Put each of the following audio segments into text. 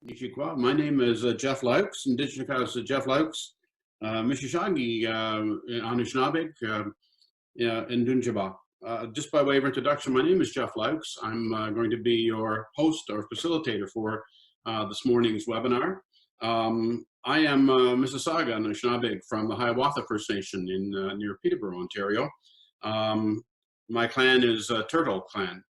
Nishikwa. My name is Jeff Laux, Indigenous Jeff Laux, Mishishagi, Anishinabek, in Dunjaba. Just by way of introduction, my name is Jeff Laux. I'm going to be your host or facilitator for this morning's webinar. I am Mississauga Anishinabek from the Hiawatha First Nation in near Peterborough, Ontario. My clan is Turtle Clan.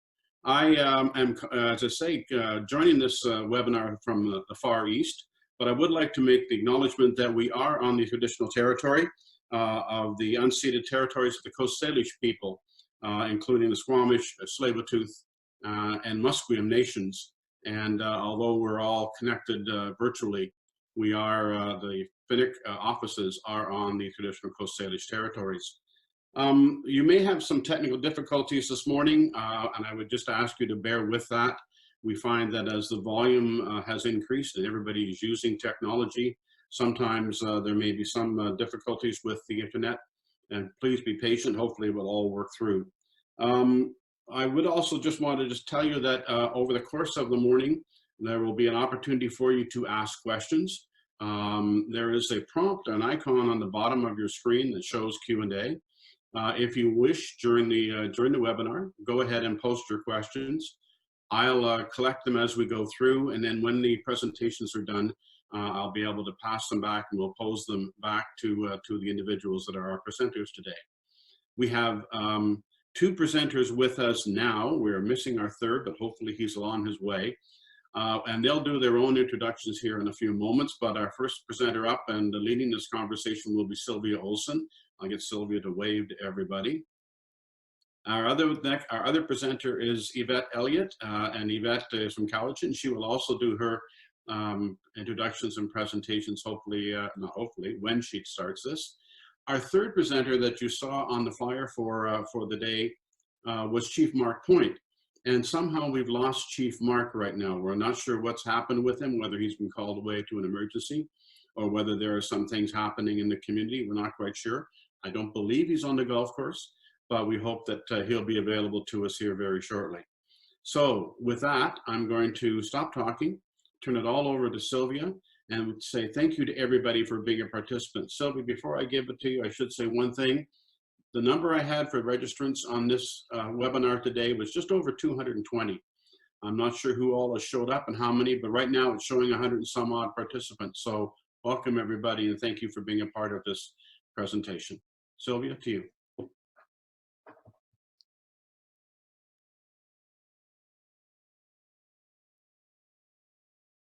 I am, as I say, joining this webinar from the Far East, but I would like to make the acknowledgement that we are on the traditional territory of the unceded territories of the Coast Salish people, including the Squamish, Tsleil-Waututh, and Musqueam nations. And although we're all connected virtually, we are, the FNHIC offices are on the traditional Coast Salish territories. You may have some technical difficulties this morning, and I would just ask you to bear with that. We find that as the volume has increased and everybody is using technology, sometimes there may be some difficulties with the internet, and please be patient. Hopefully it will all work through. I would also just want to just tell you that over the course of the morning, there will be an opportunity for you to ask questions. There is a prompt, an icon on the bottom of your screen that shows Q&A. If you wish during the webinar, go ahead and post your questions. I'll collect them as we go through, and then when the presentations are done, I'll be able to pass them back, and we'll pose them back to the individuals that are our presenters today. We have two presenters with us now. We're missing our third, but hopefully he's on his way. And they'll do their own introductions here in a few moments, but our first presenter up and leading this conversation will be Sylvia Olsen. I'll get Sylvia to wave to everybody. Our other presenter is Eyvette Elliott, and Eyvette is from Cowichan. She will also do her introductions and presentations, hopefully, not hopefully, when she starts this. Our third presenter that you saw on the flyer for the day was Chief Mark Point. And somehow we've lost Chief Mark right now. We're not sure what's happened with him, whether he's been called away to an emergency or whether there are some things happening in the community. We're not quite sure. I don't believe he's on the golf course, but we hope that he'll be available to us here very shortly. So with that, I'm going to stop talking, turn it all over to Sylvia, and say thank you to everybody for being a participant. Sylvia, before I give it to you, I should say one thing. The number I had for registrants on this webinar today was just over 220. I'm not sure who all has showed up and how many, but right now it's showing 100 and some odd participants. So welcome everybody, and thank you for being a part of this presentation. Sylvia, to you.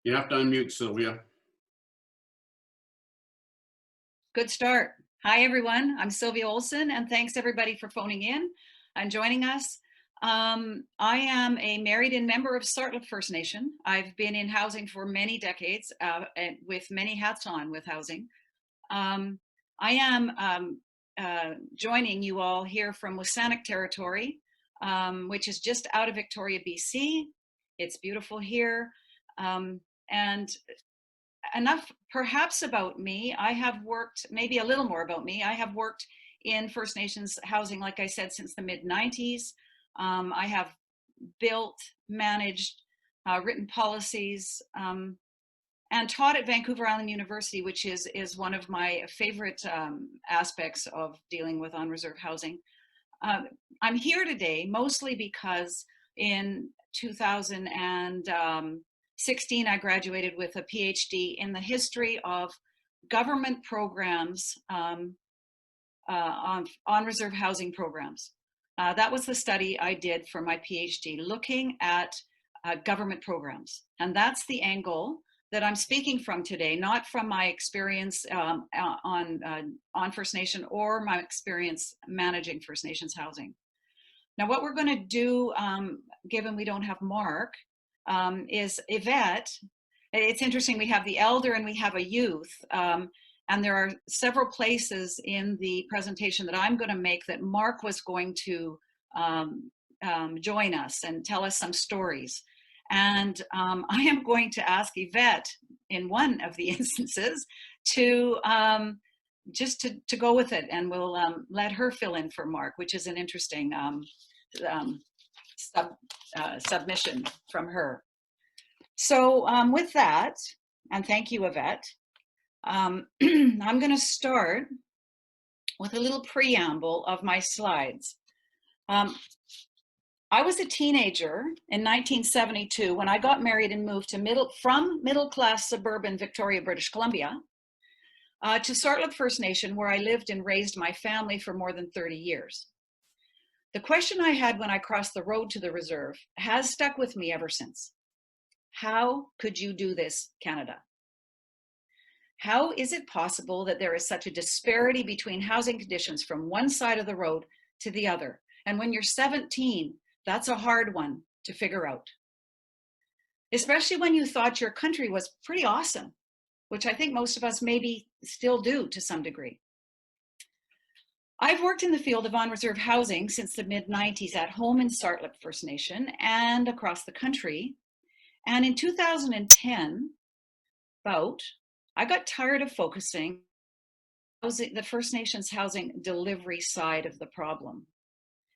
You have to unmute, Sylvia. Good start. Hi, everyone. I'm Sylvia Olsen, and thanks everybody for phoning in and joining us. I am a married-in member of Sartla First Nation. I've been in housing for many decades, and with many hats on with housing. I am joining you all here from Saanich territory, which is just out of Victoria, BC. It's beautiful here. And enough perhaps about me. I have worked, maybe a little more about me. I have worked in First Nations housing, like I said, since the mid-90s. I have built, managed, written policies, and taught at Vancouver Island University, which is one of my favorite aspects of dealing with on-reserve housing. I'm here today mostly because in 2016, I graduated with a PhD in the history of government programs, on-reserve housing programs. That was the study I did for my PhD, looking at government programs. And that's the angle that I'm speaking from today, not from my experience on First Nation or my experience managing First Nations housing. Now, what we're going to do, given we don't have Mark, is Eyvette. It's interesting, we have the elder and we have a youth, and there are several places in the presentation that I'm going to make that Mark was going to join us and tell us some stories. And I am going to ask Eyvette in one of the instances to just to go with it, and we'll let her fill in for Mark, which is an interesting submission from her. So with that, and thank you, Eyvette, I'm going to start with a little preamble of my slides. I was a teenager in 1972 when I got married and moved to middle-class suburban Victoria, British Columbia, to Sartlip First Nation, where I lived and raised my family for more than 30 years. The question I had when I crossed the road to the reserve has stuck with me ever since. How could you do this, Canada? How is it possible that there is such a disparity between housing conditions from one side of the road to the other? And when you're 17, that's a hard one to figure out. Especially when you thought your country was pretty awesome, which I think most of us maybe still do to some degree. I've worked in the field of on-reserve housing since the mid-90s at home in Sartlip First Nation and across the country. And in 2010, I got tired of focusing on the First Nations housing delivery side of the problem.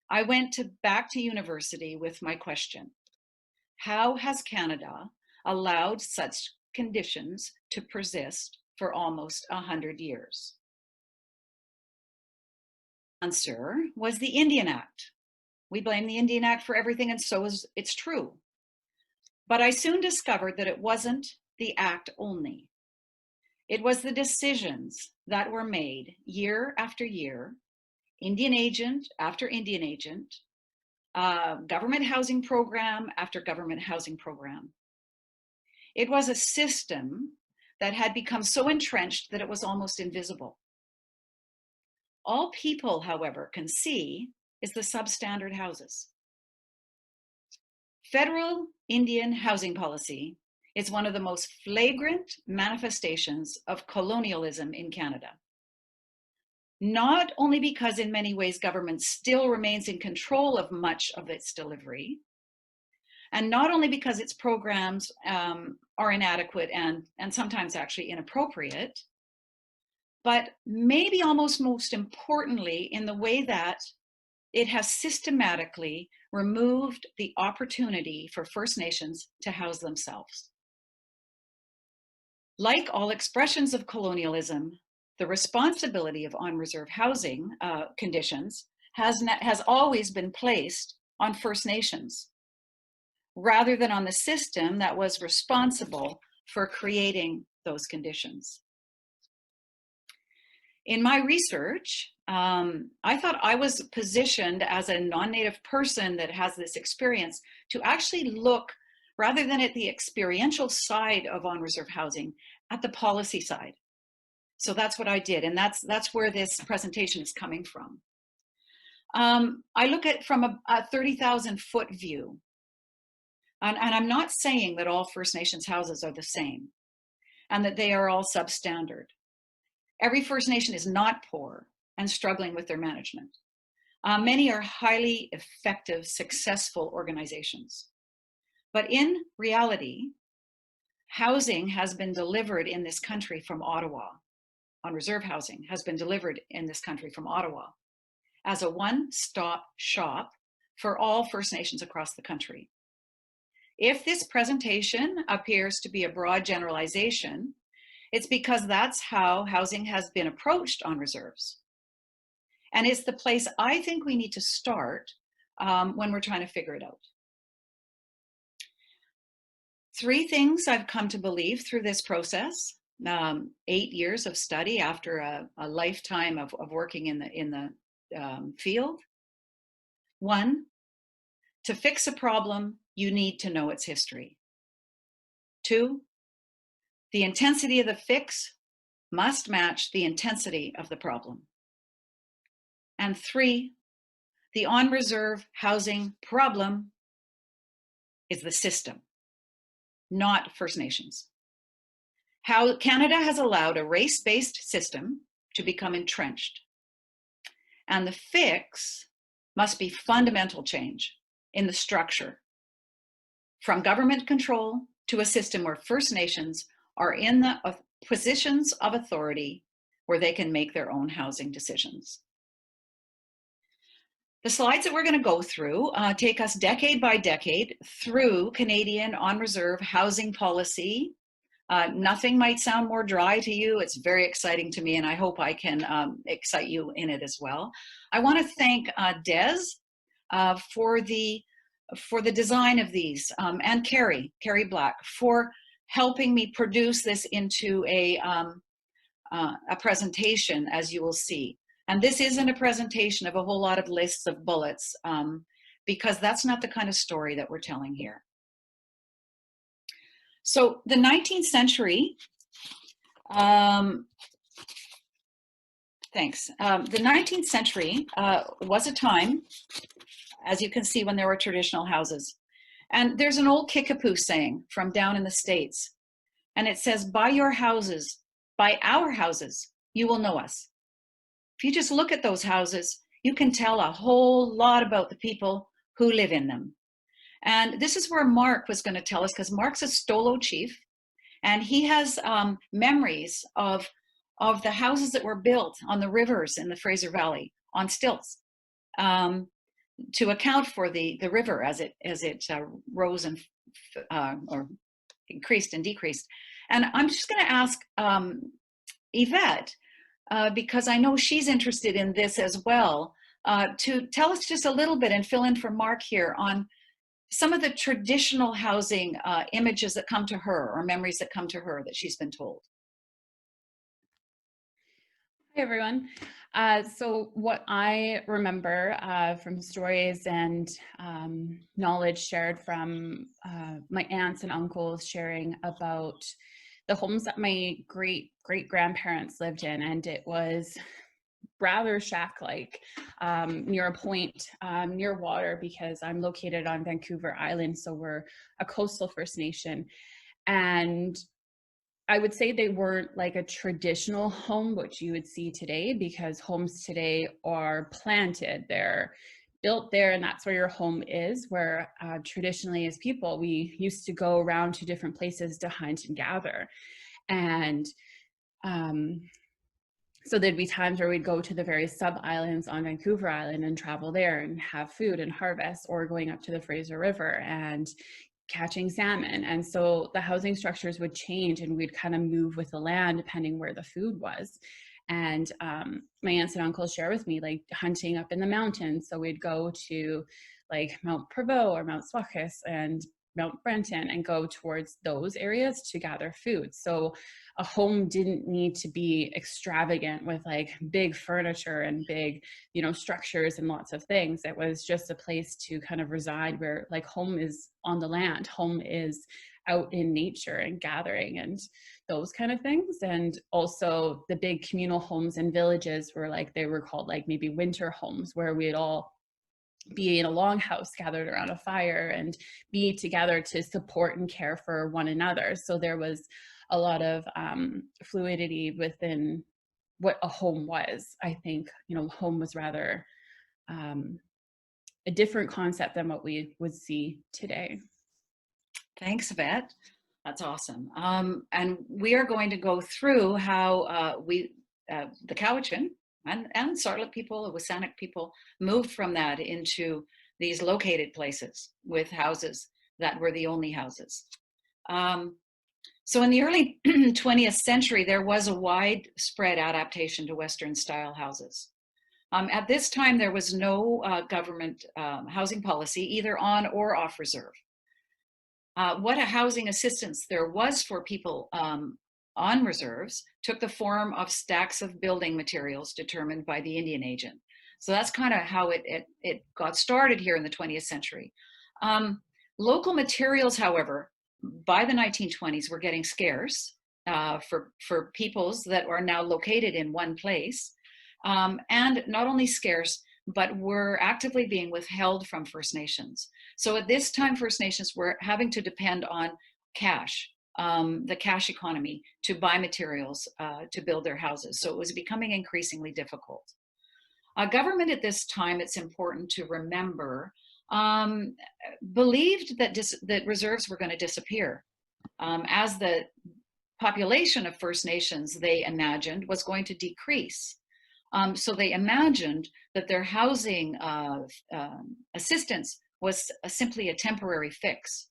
I went back to university with my question: how has Canada allowed such conditions to persist for almost 100 years? The answer was the Indian Act. We blame the Indian Act for everything, and it's true. But I soon discovered that it wasn't the act only. It was the decisions that were made year after year, Indian agent after Indian agent, government housing program after government housing program. It was a system that had become so entrenched that it was almost invisible. All people, however, can see is the substandard houses. Federal Indian housing policy is one of the most flagrant manifestations of colonialism in Canada. Not only because in many ways government still remains in control of much of its delivery, and not only because its programs are inadequate and sometimes actually inappropriate, but maybe almost most importantly in the way that it has systematically removed the opportunity for First Nations to house themselves. Like all expressions of colonialism, the responsibility of on-reserve housing conditions has always been placed on First Nations, rather than on the system that was responsible for creating those conditions. In my research, I thought I was positioned as a non-Native person that has this experience to actually look, rather than at the experiential side of on-reserve housing, at the policy side. So that's what I did, and that's where this presentation is coming from. I look at from a 30,000-foot view, and I'm not saying that all First Nations houses are the same, and that they are all substandard. Every First Nation is not poor and struggling with their management. Many are highly effective, successful organizations. But in reality, housing has been delivered in this country from Ottawa. On-reserve housing has been delivered in this country from Ottawa as a one-stop shop for all First Nations across the country. If this presentation appears to be a broad generalization, it's because that's how housing has been approached on reserves. And it's the place I think we need to start when we're trying to figure it out. Three things I've come to believe through this process, 8 years of study after a lifetime of working in the field. One, to fix a problem, you need to know its history. Two, the intensity of the fix must match the intensity of the problem. And three, the on-reserve housing problem is the system, not First Nations. How Canada has allowed a race-based system to become entrenched. And the fix must be fundamental change in the structure, from government control to a system where First Nations are in the positions of authority where they can make their own housing decisions. The slides that we're going to go through take us decade by decade through Canadian on-reserve housing policy. Nothing might sound more dry to you. It's very exciting to me, and I hope I can excite you in it as well. I want to thank Des for the design of these, and Carrie Black for helping me produce this into a presentation, as you will see. And this isn't a presentation of a whole lot of lists of bullets, because that's not the kind of story that we're telling here. So the 19th century, thanks. The 19th century was a time, as you can see, when there were traditional houses. And there's an old Kickapoo saying from down in the States, and it says, by our houses, you will know us. If you just look at those houses, you can tell a whole lot about the people who live in them. And this is where Mark was going to tell us, because Mark's a Stolo chief, and he has memories of the houses that were built on the rivers in the Fraser Valley on stilts, to account for the river as it rose and or increased and decreased. And I'm just going to ask Eyvette, because I know she's interested in this as well, to tell us just a little bit and fill in for Mark here on some of the traditional housing images that come to her, or memories that come to her that she's been told. Hi, everyone. So what I remember from stories and knowledge shared from my aunts and uncles sharing about the homes that my great-grandparents lived in, and it was rather shack-like, near a point, near water, because I'm located on Vancouver Island, so we're a coastal First Nation. And I would say they weren't like a traditional home, which you would see today, because homes today are planted. They're built there, and that's where your home is, where traditionally as people, we used to go around to different places to hunt and gather. And so there'd be times where we'd go to the various sub-islands on Vancouver Island and travel there and have food and harvest, or going up to the Fraser River and catching salmon. And so the housing structures would change, and we'd kind of move with the land depending where the food was. And my aunts and uncles share with me, like, hunting up in the mountains. So we'd go to like Mount Prevost or Mount Swakis and Mount Brenton and go towards those areas to gather food. So a home didn't need to be extravagant with like big furniture and big, you know, structures and lots of things. It was just a place to kind of reside, where like home is on the land, home is out in nature and gathering and those kind of things. And also the big communal homes and villages were like, they were called like maybe winter homes, where we'd all be in a longhouse gathered around a fire and be together to support and care for one another. So there was a lot of fluidity within what a home was. I think, you know, home was rather a different concept than what we would see today. Thanks, Eyvette. That's awesome. And we are going to go through how the Cowichan and Sartlet people, the Saanich people, moved from that into these located places with houses that were the only houses. So in the early 20th century, there was a widespread adaptation to Western style houses. At this time, there was no government housing policy, either on or off reserve. What a housing assistance there was for people on reserves took the form of stacks of building materials determined by the Indian agent. So that's kind of how it got started here in the 20th century. Local materials, however, by the 1920s were getting scarce for peoples that are now located in one place. And not only scarce, but were actively being withheld from First Nations. So at this time, First Nations were having to depend on cash, the cash economy, to buy materials to build their houses. So it was becoming increasingly difficult. Government at this time, it's important to remember, believed that reserves were going to disappear as the population of First Nations, they imagined, was going to decrease. So they imagined that their housing assistance was simply a temporary fix.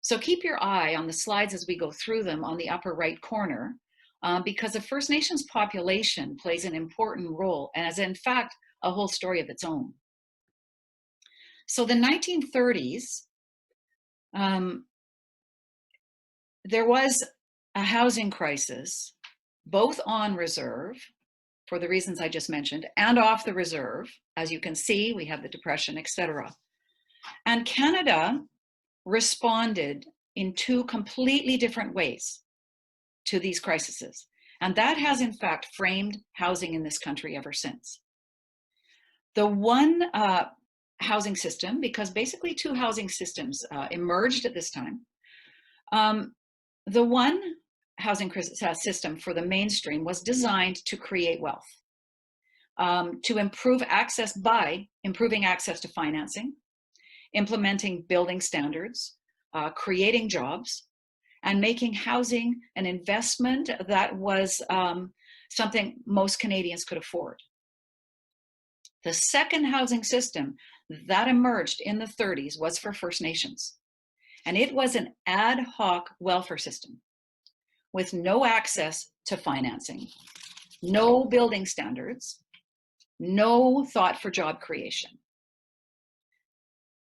So keep your eye on the slides as we go through them on the upper right corner, because the First Nations population plays an important role and is in fact a whole story of its own. So the 1930s, there was a housing crisis, both on reserve, for the reasons I just mentioned, and off the reserve. As you can see, we have the Depression, etc. And Canada responded in two completely different ways to these crises. And that has in fact framed housing in this country ever since. The one housing system, because basically two housing systems emerged at this time. The one housing system for the mainstream was designed to create wealth, to improve access by improving access to financing, implementing building standards, creating jobs, and making housing an investment that was something most Canadians could afford. The second housing system that emerged in the 30s was for First Nations. And it was an ad hoc welfare system with no access to financing, no building standards, no thought for job creation.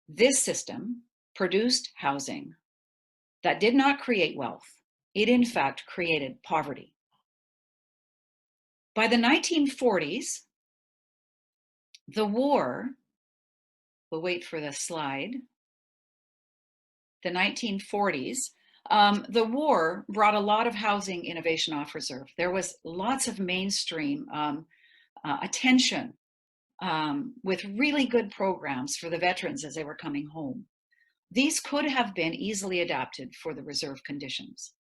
This system produced housing that did not create wealth. It in fact created poverty. By the 1940s, the war, we'll wait for the slide, the 1940s, the war brought a lot of housing innovation off reserve. There was lots of mainstream attention with really good programs for the veterans as they were coming home. These could have been easily adapted for the reserve conditions.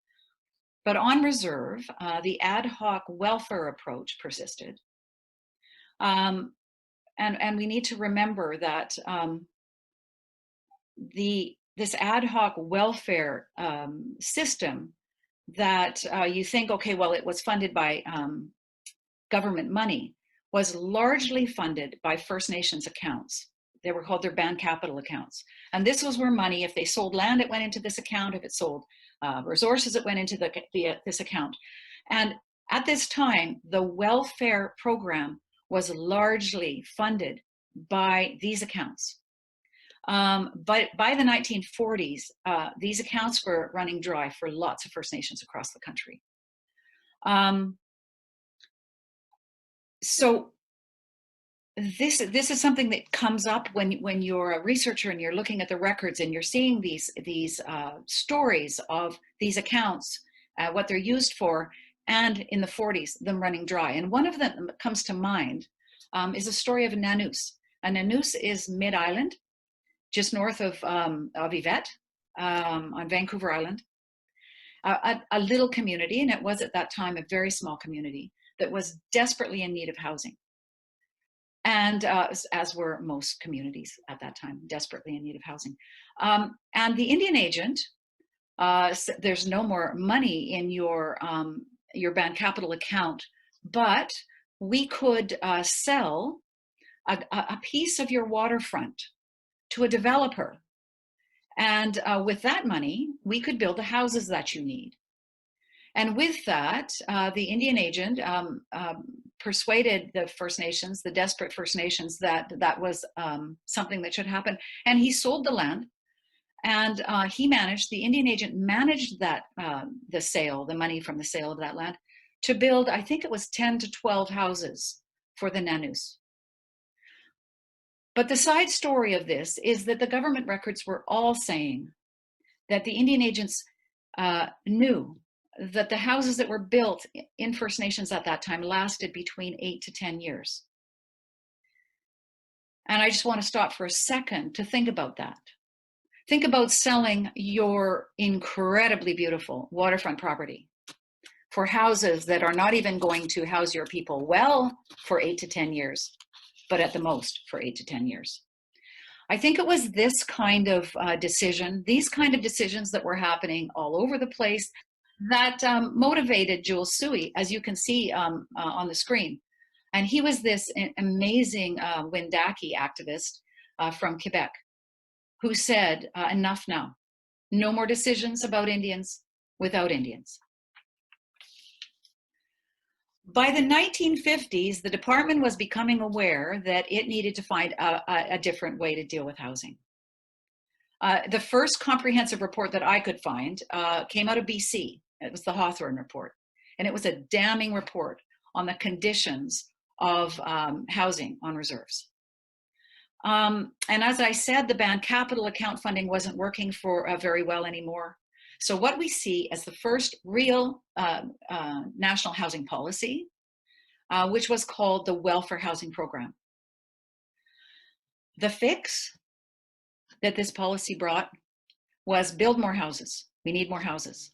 But on reserve, the ad hoc welfare approach persisted. And we need to remember that this ad hoc welfare system that you think, okay, well, it was funded by government money, was largely funded by First Nations accounts. They were called their band capital accounts. And this was where money, if they sold land, it went into this account. If it sold resources, it went into this account. And at this time, the welfare program was largely funded by these accounts. But by the 1940s, these accounts were running dry for lots of First Nations across the country. So this is something that comes up when you're a researcher and you're looking at the records and you're seeing these stories of these accounts, what they're used for, and in the 40s, them running dry. And one of them that comes to mind is a story of a Nanoose. A Nanoose is mid-island, just north of Eyvette, on Vancouver Island, a little community, and it was at that time a very small community that was desperately in need of housing. And as were most communities at that time, desperately in need of housing. And the Indian agent, there's no more money in your band capital account, but we could sell a piece of your waterfront to a developer. And with that money, we could build the houses that you need. And with that, the Indian agent persuaded the First Nations, the desperate First Nations, that that was something that should happen. And he sold the land, and the Indian agent managed that, the money from the sale of that land, to build, I think it was 10 to 12 houses for the Nanoose. But the side story of this is that the government records were all saying that the Indian agents knew that the houses that were built in First Nations at that time lasted between 8 to 10 years. And I just want to stop for a second to think about that. Think about selling your incredibly beautiful waterfront property for houses that are not even going to house your people well for 8 to 10 years, but at the most for 8 to 10 years. I think it was this kind of decision, these kind of decisions that were happening all over the place, that motivated Jules Suey, as you can see on the screen. And he was this amazing Wendake activist from Quebec who said, enough now. No more decisions about Indians without Indians. By the 1950s, the department was becoming aware that it needed to find a different way to deal with housing. The first comprehensive report that I could find came out of BC. It was the Hawthorne report. And it was a damning report on the conditions of housing on reserves. And as I said, the banned capital account funding wasn't working for very well anymore. So what we see as the first real national housing policy, which was called the Welfare Housing Program. The fix that this policy brought was build more houses. We need more houses.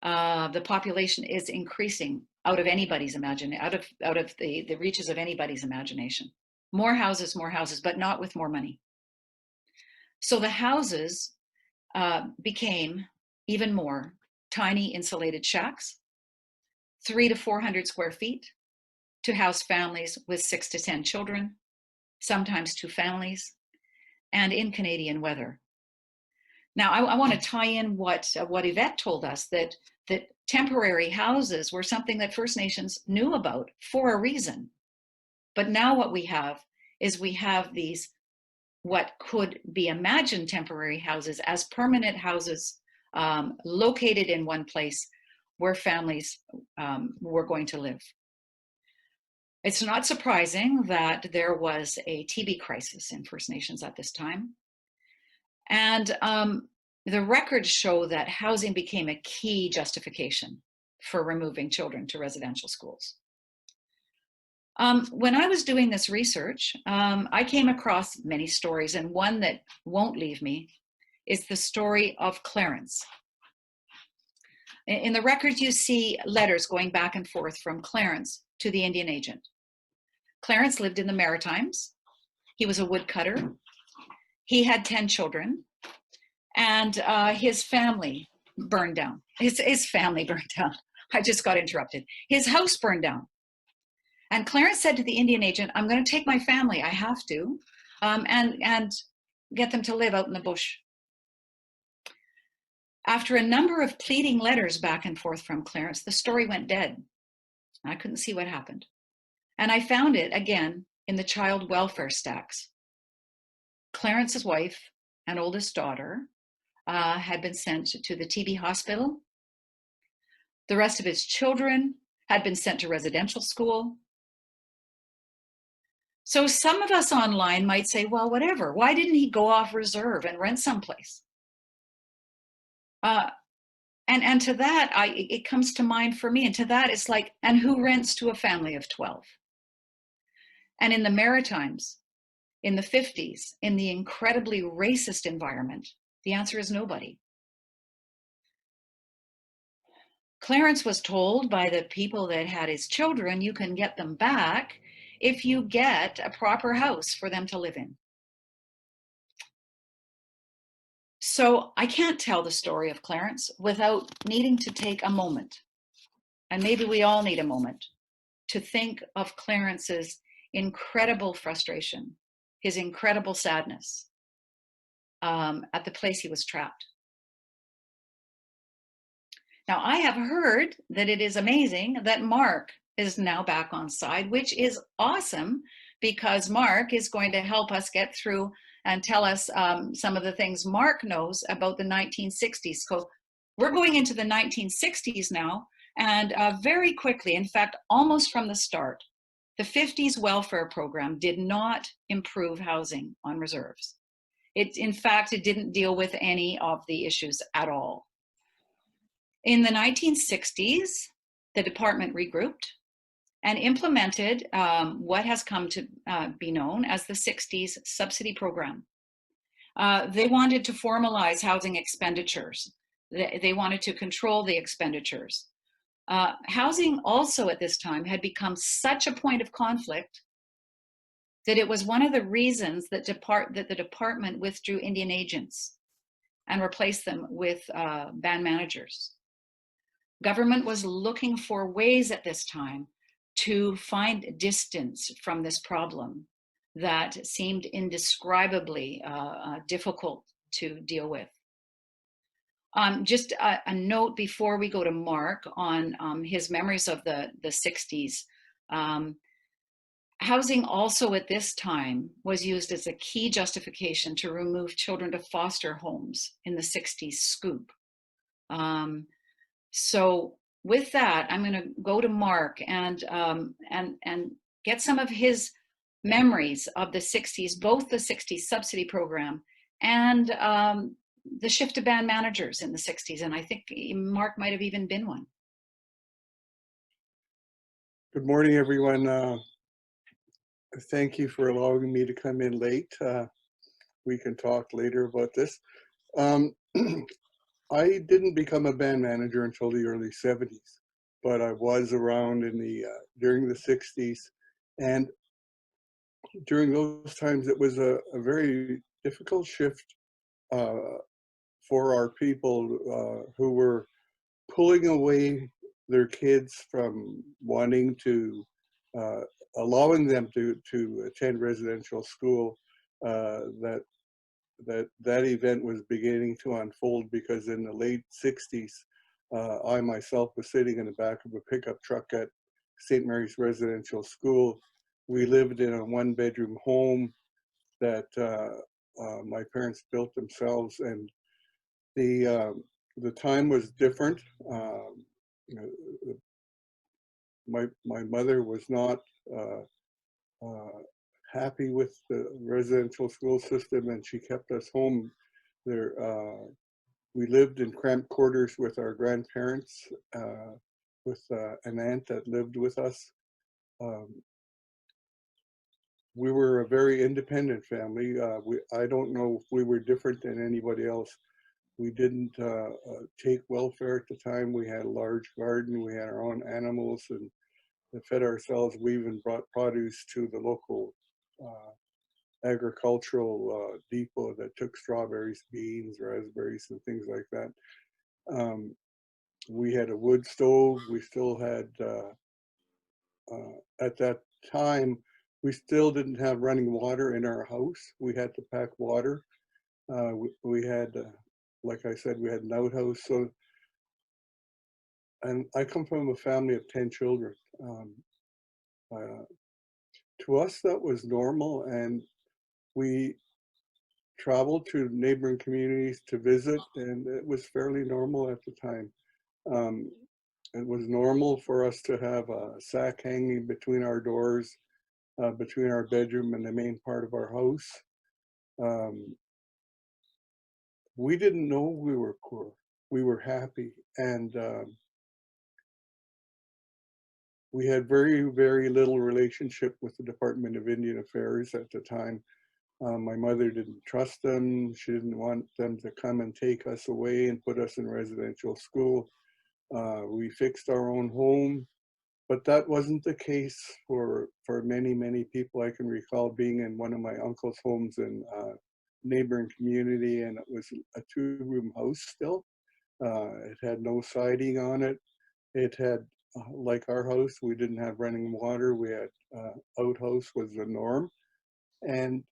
The population is increasing out of anybody's imagination, out of the reaches of anybody's imagination. More houses, but not with more money. So the houses became even more tiny insulated shacks, 300 to 400 square feet, to house families with 6 to 10 children, sometimes 2 families, and in Canadian weather. Now, I want to tie in what Eyvette told us, that temporary houses were something that First Nations knew about for a reason. But now what we have is we have these, what could be imagined temporary houses as permanent houses located in one place where families were going to live. It's not surprising that there was a TB crisis in First Nations at this time. And the records show that housing became a key justification for removing children to residential schools. When I was doing this research, I came across many stories, and one that won't leave me is the story of Clarence. In the records, you see letters going back and forth from Clarence to the Indian agent. Clarence lived in the Maritimes. He was a woodcutter. He had 10 children, and his family burned down. His family burned down. I just got interrupted. His house burned down. And Clarence said to the Indian agent, I'm going to take my family, I have to, and get them to live out in the bush. After a number of pleading letters back and forth from Clarence, the story went dead. I couldn't see what happened. And I found it again in the child welfare stacks. Clarence's wife and oldest daughter had been sent to the TB hospital. The rest of his children had been sent to residential school. So some of us online might say, well, whatever, why didn't he go off reserve and rent someplace? And to that, it comes to mind for me, and to that it's like, and who rents to a family of 12? And in the Maritimes, in the 50s, in the incredibly racist environment, the answer is nobody. Clarence was told by the people that had his children, you can get them back if you get a proper house for them to live in. So I can't tell the story of Clarence without needing to take a moment, and maybe we all need a moment, to think of Clarence's incredible frustration, his incredible sadness at the place he was trapped. Now, I have heard that it is amazing that Mark is now back on side, which is awesome, because Mark is going to help us get through and tell us some of the things Mark knows about the 1960s. So we're going into the 1960s now, and very quickly, in fact, almost from the start, the 50s welfare program did not improve housing on reserves. In fact, it didn't deal with any of the issues at all. In the 1960s, the department regrouped and implemented what has come to be known as the 60s subsidy program. They wanted to formalize housing expenditures. They wanted to control the expenditures. Housing also at this time had become such a point of conflict that it was one of the reasons that the department withdrew Indian agents and replaced them with band managers. Government was looking for ways at this time to find distance from this problem that seemed indescribably difficult to deal with. Just a note before we go to Mark on his memories of the 60s. Housing also at this time was used as a key justification to remove children to foster homes in the 60s scoop. So with that, I'm going to go to Mark and get some of his memories of the 60s, both the 60s subsidy program and the shift to band managers in the 60s. And I think Mark might have even been one. Good morning, everyone. Thank you for allowing me to come in late. We can talk later about this. I didn't become a band manager until the early 70s, but I was around in the during the 60s. And during those times, it was a very difficult shift for our people who were pulling away their kids from wanting to, allowing them to attend residential school. That event was beginning to unfold, because in the late 60s, I myself was sitting in the back of a pickup truck at St. Mary's Residential School. We lived in a 1-bedroom home that my parents built themselves, and the time was different. My mother was not happy with the residential school system, and she kept us home. There, we lived in cramped quarters with our grandparents, with an aunt that lived with us. We were a very independent family. I don't know if we were different than anybody else. We didn't take welfare at the time. We had a large garden. We had our own animals and fed ourselves. We even brought produce to the local agricultural depot that took strawberries, beans, raspberries, and things like that. We had a wood stove. We still had, at that time, we still didn't have running water in our house. We had to pack water. We had, like I said, we had an outhouse. So, and I come from a family of 10 children. To us, that was normal, and we traveled to neighboring communities to visit, and it was fairly normal at the time. It was normal for us to have a sack hanging between our doors, between our bedroom and the main part of our house. We didn't know we were poor. We were happy, and we had very, very little relationship with the Department of Indian Affairs at the time. My mother didn't trust them. She didn't want them to come and take us away and put us in residential school. We fixed our own home, but that wasn't the case for many, many people. I can recall being in one of my uncle's homes in a neighboring community, and it was a 2-room house still. It had no siding on it. It had, like our house, we didn't have running water. We had outhouse was the norm. And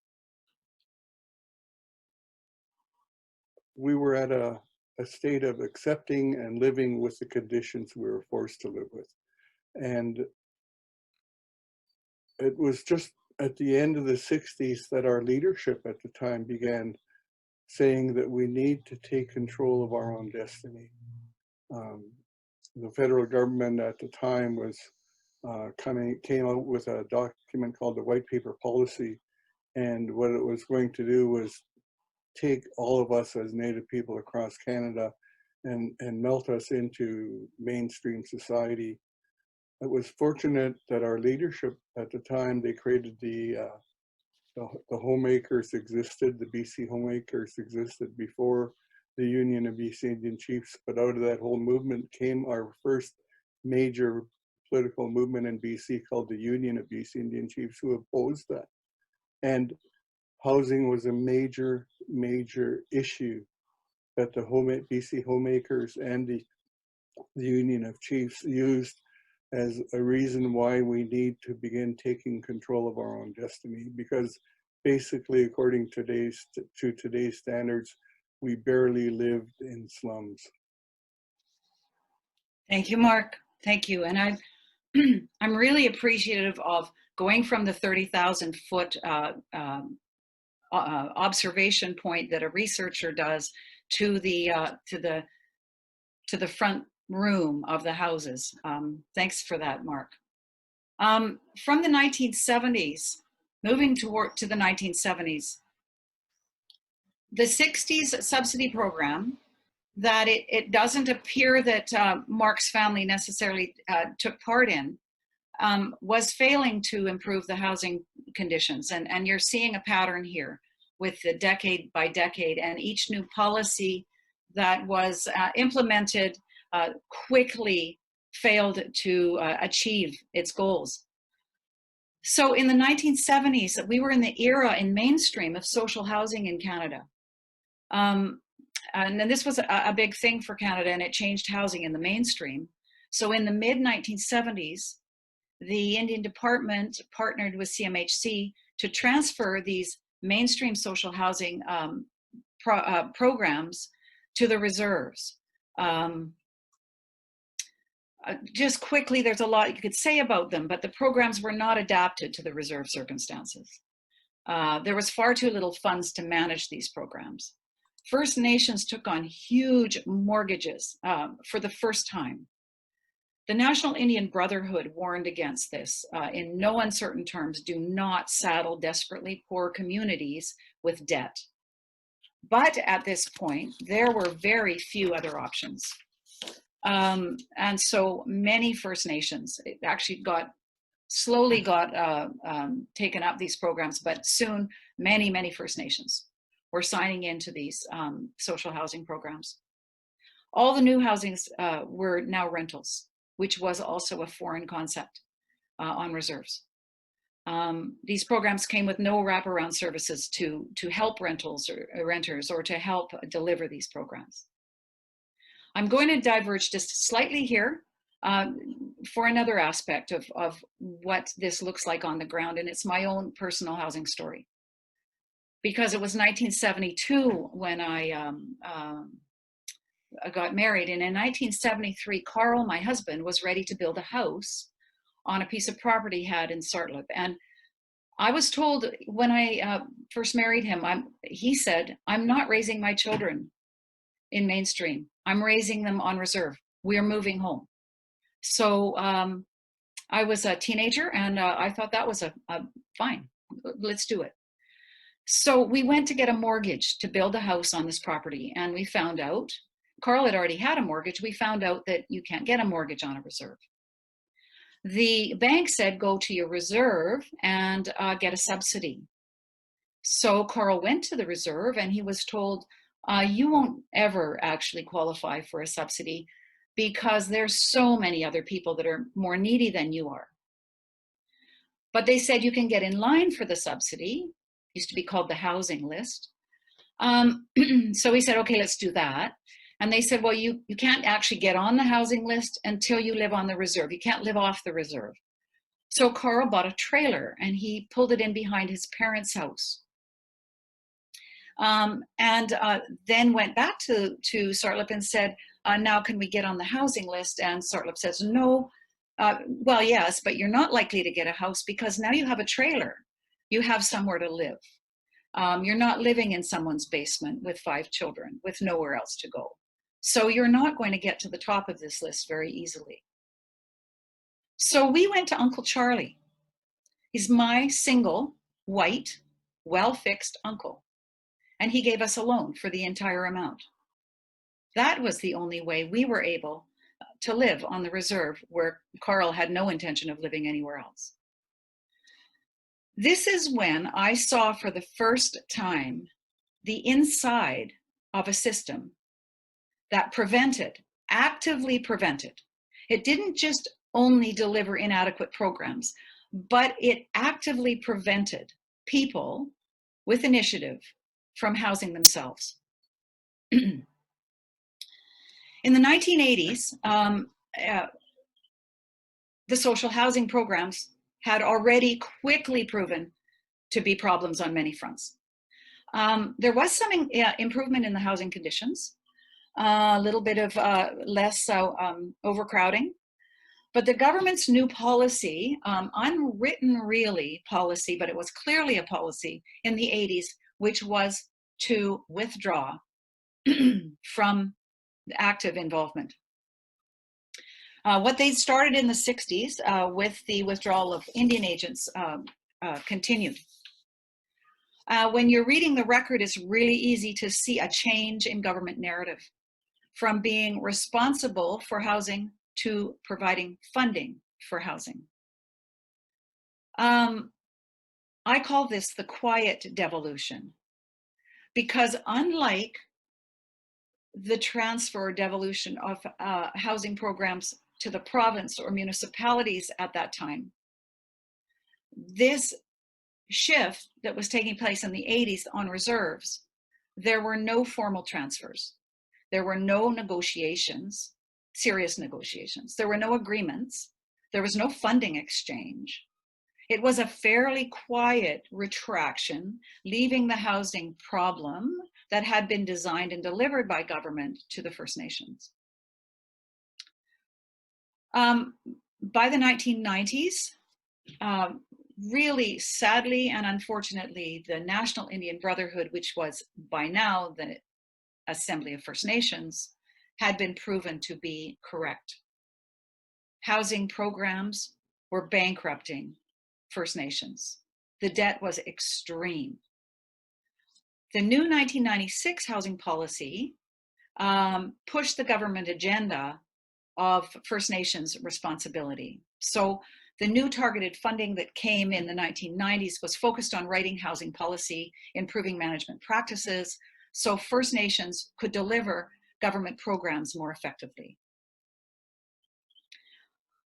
we were at a state of accepting and living with the conditions we were forced to live with. And it was just at the end of the 60s that our leadership at the time began saying that we need to take control of our own destiny. The federal government at the time was came out with a document called the White Paper Policy, and what it was going to do was take all of us as Native people across Canada and melt us into mainstream society. It was fortunate that our leadership at the time, they created the homemakers existed, the BC homemakers existed before the Union of BC Indian Chiefs, but out of that whole movement came our first major political movement in BC called the Union of BC Indian Chiefs, who opposed that. And housing was a major, major issue that the BC homemakers and the Union of Chiefs used as a reason why we need to begin taking control of our own destiny, because basically, according to today's standards, we barely lived in slums. Thank you, Mark. Thank you. And I'm really appreciative of going from the 30,000 foot observation point that a researcher does to the front room of the houses. Thanks for that, Mark. From the 1970s, moving to the 1970s, the 60s subsidy program that it doesn't appear that Mark's family necessarily took part in was failing to improve the housing conditions. And you're seeing a pattern here with the decade by decade, and each new policy that was implemented quickly failed to achieve its goals. So in the 1970s, we were in the era in mainstream of social housing in Canada. And then this was a big thing for Canada, and it changed housing in the mainstream. So in the mid-1970s, the Indian Department partnered with CMHC to transfer these mainstream social housing programs to the reserves. Just quickly, there's a lot you could say about them, but the programs were not adapted to the reserve circumstances. There was far too little funds to manage these programs. First Nations took on huge mortgages for the first time. The National Indian Brotherhood warned against this in no uncertain terms: do not saddle desperately poor communities with debt. But at this point, there were very few other options. And so many First Nations actually slowly got taken up these programs, but soon many First Nations were signing into these social housing programs. All the new housings were now rentals, which was also a foreign concept on reserves. These programs came with no wraparound services to help renters or to help deliver these programs. I'm going to diverge just slightly here for another aspect of what this looks like on the ground, and it's my own personal housing story. Because it was 1972 when I got married, and in 1973, Carl, my husband, was ready to build a house on a piece of property he had in Sartlip. And I was told when I first married him, he said, "I'm not raising my children in mainstream. I'm raising them on reserve. We're moving home." So I was a teenager, and I thought that was fine, let's do it. So we went to get a mortgage to build a house on this property, and we found out, Carl had already had a mortgage, we found out that you can't get a mortgage on a reserve. The bank said, go to your reserve and get a subsidy. So Carl went to the reserve, and he was told, you won't ever actually qualify for a subsidy because there's so many other people that are more needy than you are. But they said you can get in line for the subsidy. It used to be called the housing list. So he said, okay, let's do that. And they said, well, you can't actually get on the housing list until you live on the reserve. You can't live off the reserve. So Carl bought a trailer, and he pulled it in behind his parents' house. And then went back to Sartlip and said, now can we get on the housing list? And Sartlip says, no, well, yes, but you're not likely to get a house because now you have a trailer. You have somewhere to live. You're not living in someone's basement with 5 children with nowhere else to go. So you're not going to get to the top of this list very easily. So we went to Uncle Charlie. He's my single, white, well-fixed uncle. And he gave us a loan for the entire amount. That was the only way we were able to live on the reserve, where Carl had no intention of living anywhere else. This is when I saw for the first time the inside of a system that actively prevented. It didn't just only deliver inadequate programs, but it actively prevented people with initiative from housing themselves. In the 1980s, the social housing programs had already quickly proven to be problems on many fronts. There was some improvement in the housing conditions, a little bit of less overcrowding, but the government's new policy, unwritten really policy, but it was clearly a policy in the 80s, which was to withdraw from active involvement. What they started in the 60s with the withdrawal of Indian agents continued. When you're reading the record, it's really easy to see a change in government narrative from being responsible for housing to providing funding for housing. I call this the quiet devolution, because unlike the transfer or devolution of housing programs to the province or municipalities at that time, this shift that was taking place in the 80s on reserves, there were no formal transfers. There were no negotiations, serious negotiations. There were no agreements. There was no funding exchange. It was a fairly quiet retraction, leaving the housing problem that had been designed and delivered by government to the First Nations. By the 1990s, really sadly and unfortunately, the National Indian Brotherhood, which was by now the Assembly of First Nations, had been proven to be correct. Housing programs were bankrupting First Nations. The debt was extreme. The new 1996 housing policy pushed the government agenda of First Nations responsibility. So the new targeted funding that came in the 1990s was focused on writing housing policy, improving management practices, so First Nations could deliver government programs more effectively.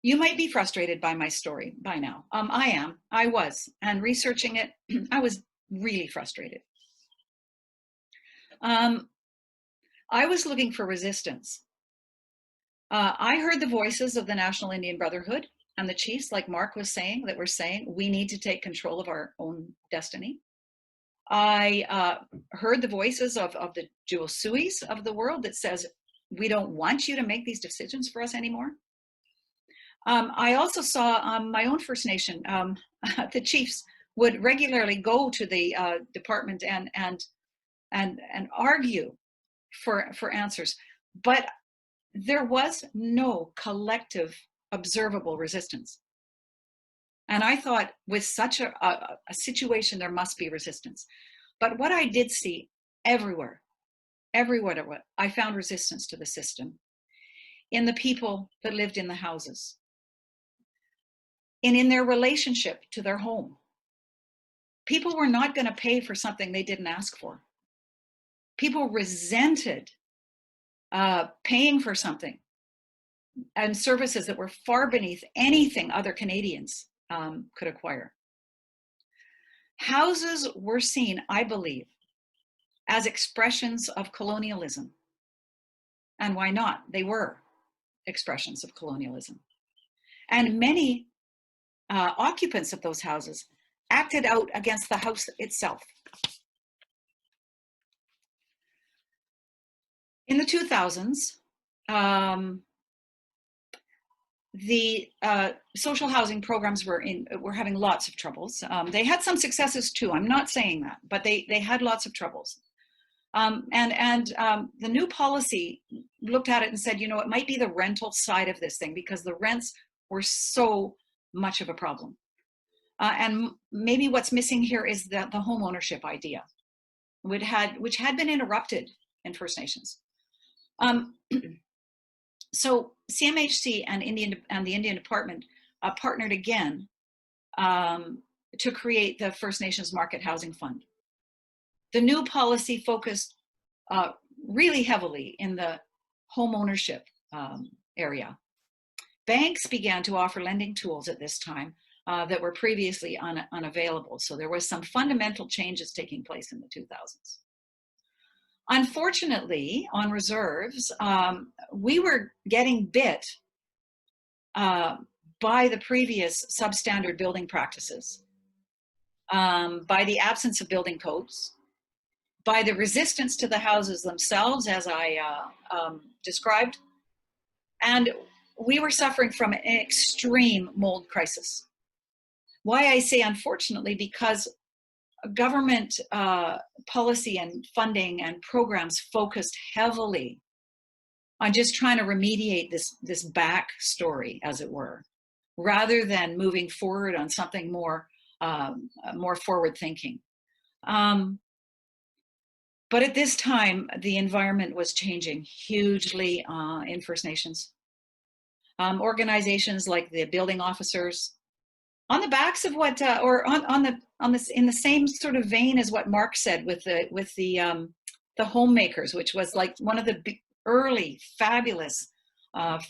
You might be frustrated by my story by now. I was, and researching it, I was really frustrated. I was looking for resistance. I heard the voices of the National Indian Brotherhood and the chiefs, like Mark was saying, that were saying, we need to take control of our own destiny. I heard the voices of the Jewel Suis of the world that says, we don't want you to make these decisions for us anymore. I also saw my own First Nation, the chiefs would regularly go to the department and argue for answers, but there was no collective observable resistance. And I thought, with such a situation, there must be resistance. But what I did see everywhere, I found resistance to the system in the people that lived in the houses and in their relationship to their home. People were not going to pay for something they didn't ask for. People resented paying for something and services that were far beneath anything other Canadians could acquire. Houses were seen, I believe, as expressions of colonialism. And why not? They were expressions of colonialism. And many occupants of those houses acted out against the house itself. In the 2000s, the social housing programs were having lots of troubles. They had some successes too, I'm not saying that, but they had lots of troubles. The new policy looked at it and said, you know, it might be the rental side of this thing because the rents were so much of a problem. And maybe what's missing here is the home ownership idea, which had been interrupted in First Nations. So CMHC and the Indian Department partnered again to create the First Nations Market Housing Fund. The new policy focused really heavily in the home ownership area. Banks began to offer lending tools at this time that were previously unavailable. So there was some fundamental changes taking place in the 2000s. Unfortunately, on reserves, we were getting bit by the previous substandard building practices, by the absence of building codes, by the resistance to the houses themselves, as I described. And we were suffering from an extreme mold crisis. Why I say unfortunately, because government policy and funding and programs focused heavily on just trying to remediate this backstory, as it were, rather than moving forward on something more forward thinking. But at this time, the environment was changing hugely in First Nations. Organizations like the building officers, on the backs of what, or on this, in the same sort of vein as what Mark said with the homemakers, which was like one of the early fabulous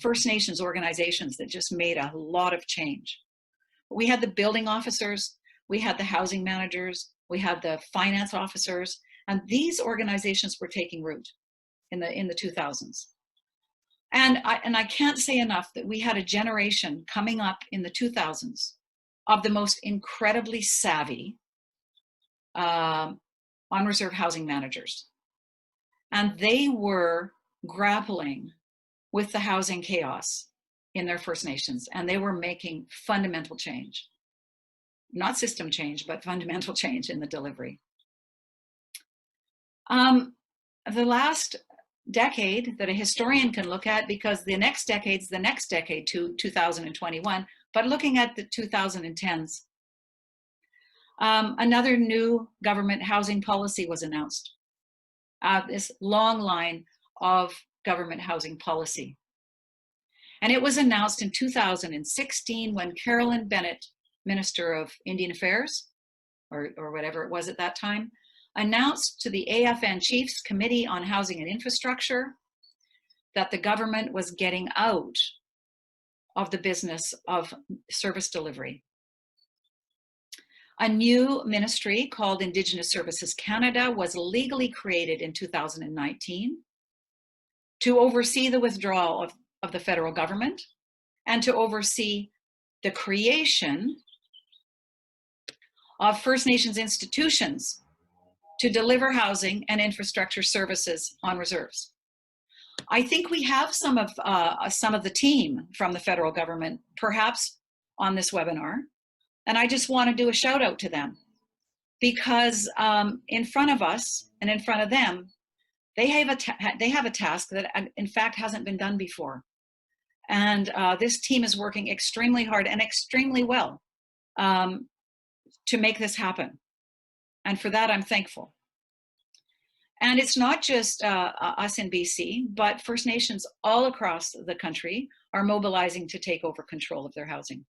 First Nations organizations that just made a lot of change. We had the building officers, we had the housing managers, we had the finance officers, and these organizations were taking root in the 2000s. And I can't say enough that we had a generation coming up in the 2000s of the most incredibly savvy on-reserve housing managers. And they were grappling with the housing chaos in their First Nations, and they were making fundamental change. Not system change, but fundamental change in the delivery. The last decade that a historian can look at, because the next decade's the next decade to 2021, but looking at the 2010s, another new government housing policy was announced. This long line of government housing policy. And it was announced in 2016 when Carolyn Bennett, Minister of Indian Affairs, or whatever it was at that time, announced to the AFN Chiefs Committee on Housing and Infrastructure that the government was getting out of the business of service delivery. A new ministry called Indigenous Services Canada was legally created in 2019 to oversee the withdrawal of the federal government and to oversee the creation of First Nations institutions to deliver housing and infrastructure services on reserves. I think we have some of the team from the federal government, perhaps on this webinar, and I just want to do a shout out to them, because in front of us and in front of them, they have a task that in fact hasn't been done before. And this team is working extremely hard and extremely well to make this happen. And for that, I'm thankful. And it's not just us in BC, but First Nations all across the country are mobilizing to take over control of their housing.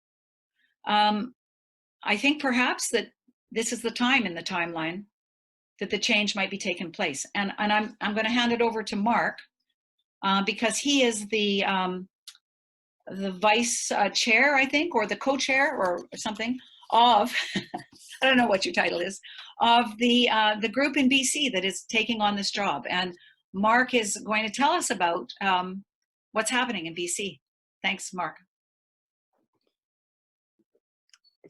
I think perhaps that this is the time in the timeline that the change might be taking place. And I'm going to hand it over to Mark because he is the vice chair, I think, or the co-chair or something of, I don't know what your title is, of the group in BC that is taking on this job. And Mark is going to tell us about what's happening in BC. Thanks, Mark.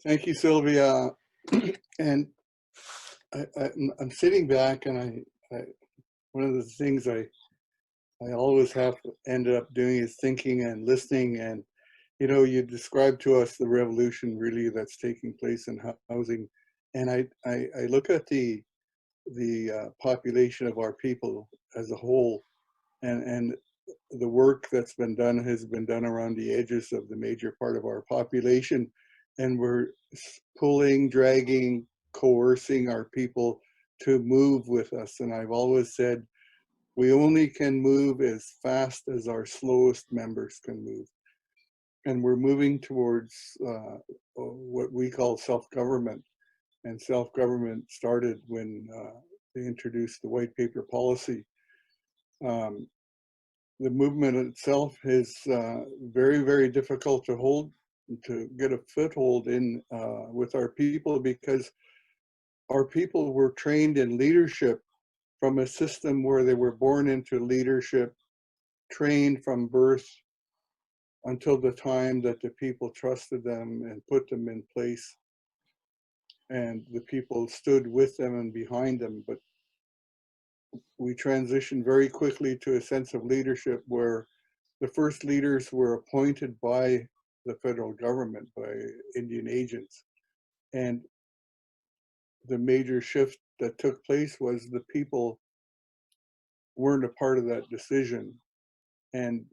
Thank you, Sylvia. And I'm sitting back, and one of the things I always have ended up doing is thinking and listening. And you know, you described to us the revolution really that's taking place in housing, and I look at the population of our people as a whole, and the work that's been done has been done around the edges of the major part of our population, and we're pulling, dragging, coercing our people to move with us. And I've always said we only can move as fast as our slowest members can move. And we're moving towards what we call self-government. And self-government started when they introduced the white paper policy. The movement itself is very, very difficult to get a foothold in with our people, because our people were trained in leadership from a system where they were born into leadership, trained from birth until the time that the people trusted them and put them in place, and the people stood with them and behind them. But we transitioned very quickly to a sense of leadership where the first leaders were appointed by the federal government, by Indian agents. And the major shift that took place was the people weren't a part of that decision. And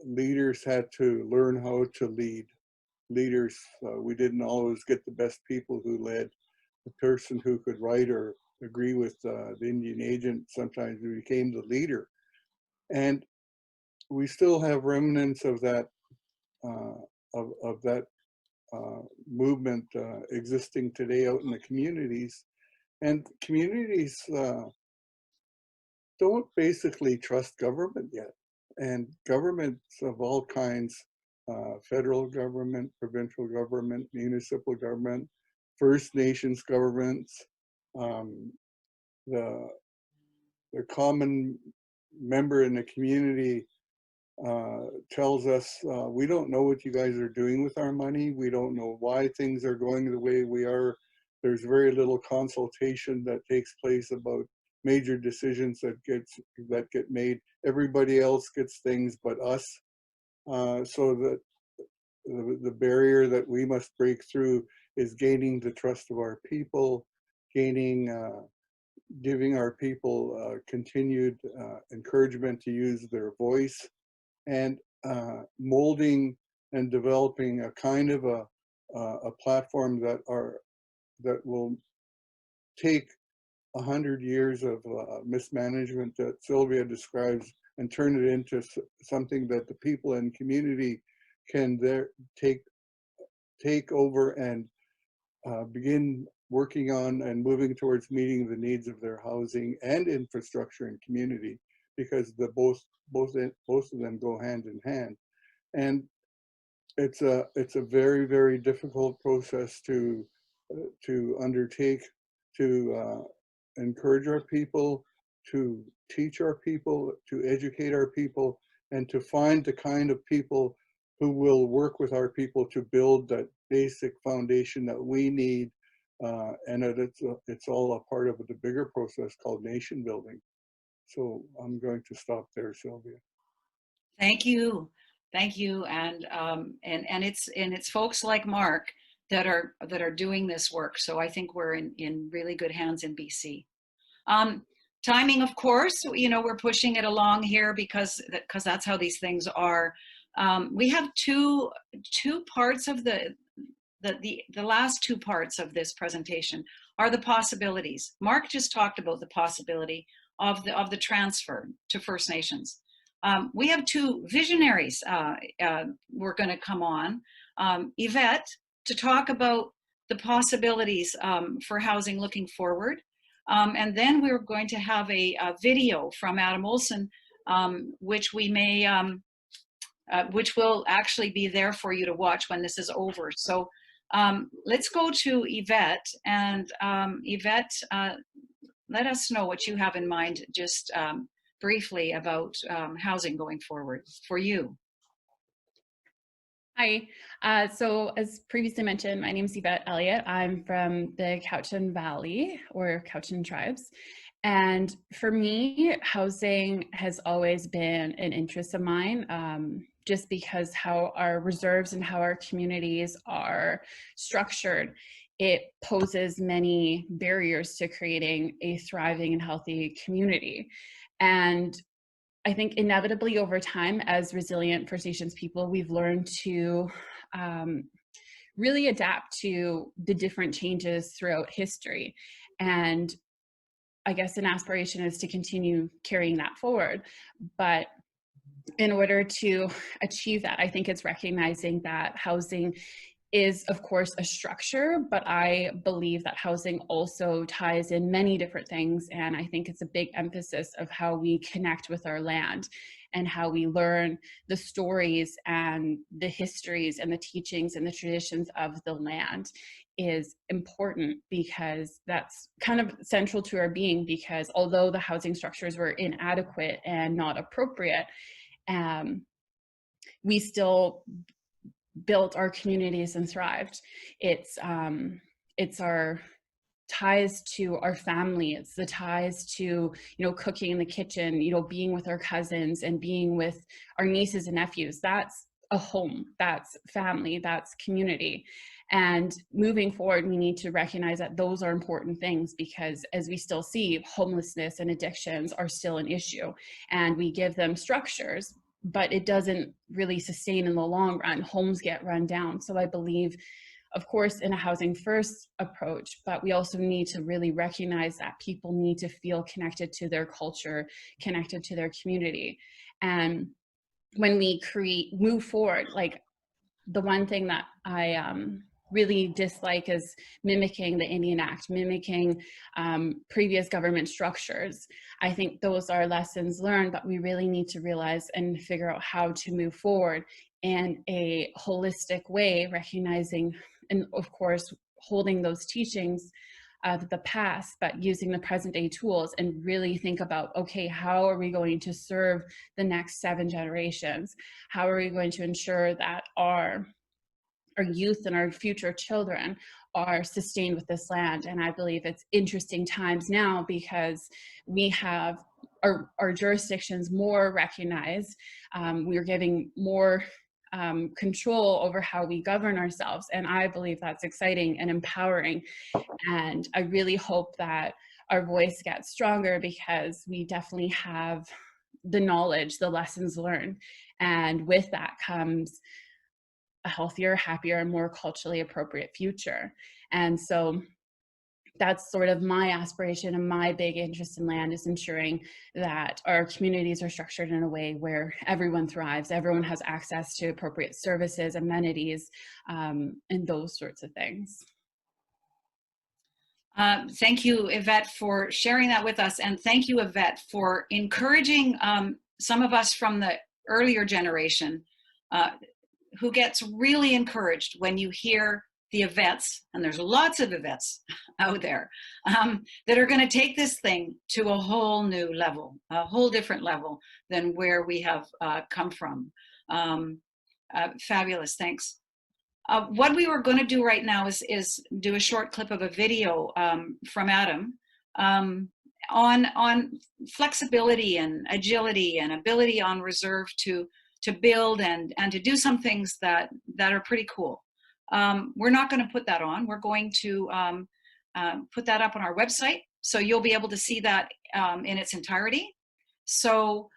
leaders had to learn how to lead. Leaders, we didn't always get the best people who led. The person who could write or agree with the Indian agent sometimes became the leader. And we still have remnants of that movement existing today out in the communities. And communities don't basically trust government yet. And governments of all kinds, federal government, provincial government, municipal government, First Nations governments, the common member in the community tells us, we don't know what you guys are doing with our money. We don't know why things are going the way we are. There's very little consultation that takes place about major decisions that get made. Everybody else gets things but us. So that the barrier that we must break through is gaining the trust of our people, gaining, giving our people continued encouragement to use their voice, and molding and developing a kind of a platform that will take 100 years of mismanagement that Sylvia describes and turn it into something that the people and community can take over and begin working on and moving towards meeting the needs of their housing and infrastructure and community, because both of them go hand in hand. And it's a very, very difficult process to undertake, to encourage our people, to teach our people, to educate our people, and to find the kind of people who will work with our people to build that basic foundation that we need. And it's all a part of the bigger process called nation building. So I'm going to stop there, Sylvia. Thank you. Thank you. And it's folks like Mark that are doing this work. So I think we're in really good hands in BC. Timing, of course, we're pushing it along here because that's how these things are. We have two parts of the last two parts of this presentation are the possibilities. Mark just talked about the possibility of the transfer to First Nations. We have two visionaries we're going to come on. Eyvette, to talk about the possibilities for housing looking forward. And then we're going to have a video from Adam Olsen, which we may, which will actually be there for you to watch when this is over. So let's go to Eyvette, and Eyvette, let us know what you have in mind, just briefly about housing going forward for you. Hi, so as previously mentioned, my name is Eyvette Elliott. I'm from the Cowichan Valley, or Cowichan tribes. And for me, housing has always been an interest of mine, just because how our reserves and how our communities are structured, it poses many barriers to creating a thriving and healthy community. And I think inevitably over time, as resilient First Nations people, we've learned to really adapt to the different changes throughout history. And I guess an aspiration is to continue carrying that forward. But in order to achieve that, I think it's recognizing that housing is, of course, a structure, but I believe that housing also ties in many different things. And I think it's a big emphasis of how we connect with our land and how we learn the stories and the histories and the teachings and the traditions of the land is important, because that's kind of central to our being, because although the housing structures were inadequate and not appropriate, we still built our communities and thrived. It's our ties to our family. It's the ties to, you know, cooking in the kitchen, you know, being with our cousins and being with our nieces and nephews. That's a home, that's family, that's community. And moving forward, we need to recognize that those are important things, because as we still see, homelessness and addictions are still an issue, and we give them structures, but it doesn't really sustain in the long run. Homes get run down. So I believe, of course, in a housing first approach, but we also need to really recognize that people need to feel connected to their culture, connected to their community. And when we move forward, like, the one thing that I really dislike is mimicking the Indian Act, mimicking previous government structures. I think those are lessons learned, but we really need to realize and figure out how to move forward in a holistic way, recognizing and of course holding those teachings of the past, but using the present day tools, and really think about, okay, how are we going to serve the next 7 generations? How are we going to ensure that our youth and our future children are sustained with this land? And I believe it's interesting times now, because we have our jurisdictions more recognized. We're giving more control over how we govern ourselves. And I believe that's exciting and empowering. And I really hope that our voice gets stronger, because we definitely have the knowledge, the lessons learned. And with that comes a healthier, happier, and more culturally appropriate future. And so that's sort of my aspiration, and my big interest in land is ensuring that our communities are structured in a way where everyone thrives, everyone has access to appropriate services, amenities, and those sorts of things. Thank you, Eyvette, for sharing that with us. And thank you, Eyvette, for encouraging some of us from the earlier generation who gets really encouraged when you hear the Eyvettes, and there's lots of Eyvettes out there, that are going to take this thing to a whole new level, a whole different level than where we have come from. Fabulous, thanks. What we were going to do right now is do a short clip of a video from Adam on flexibility and agility and ability on reserve to build and to do some things that are pretty cool. We're not going to put that on. We're going to put that up on our website, so you'll be able to see that in its entirety. So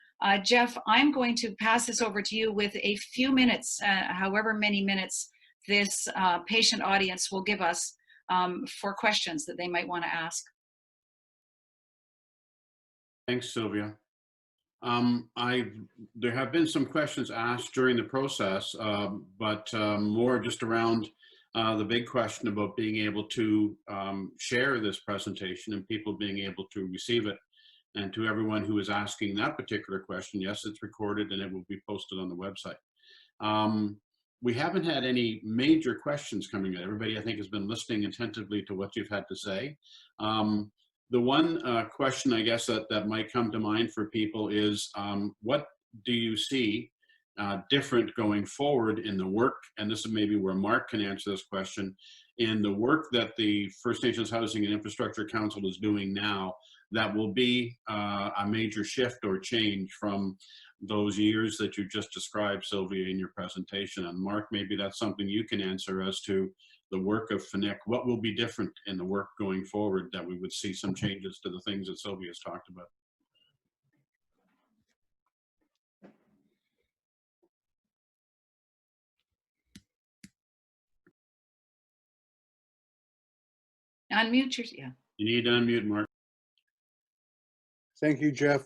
Jeff, I'm going to pass this over to you with a few minutes, however many minutes this patient audience will give us for questions that they might want to ask. Thanks, Sylvia. There have been some questions asked during the process, but more just around the big question about being able to share this presentation and people being able to receive it. And to everyone who is asking that particular question, yes, it's recorded and it will be posted on the website. We haven't had any major questions coming in. Everybody, I think, has been listening attentively to what you've had to say. The one question, I guess, that might come to mind for people is, what do you see different going forward in the work? And this is maybe where Mark can answer this question. In the work that the First Nations Housing and Infrastructure Council is doing now, that will be a major shift or change from those years that you just described, Sylvia, in your presentation. And Mark, maybe that's something you can answer as to the work of FNHIC. What will be different in the work going forward that we would see some changes to the things that Sylvia has talked about? Unmute yours, yeah. You need to unmute, Mark. Thank you, Jeff.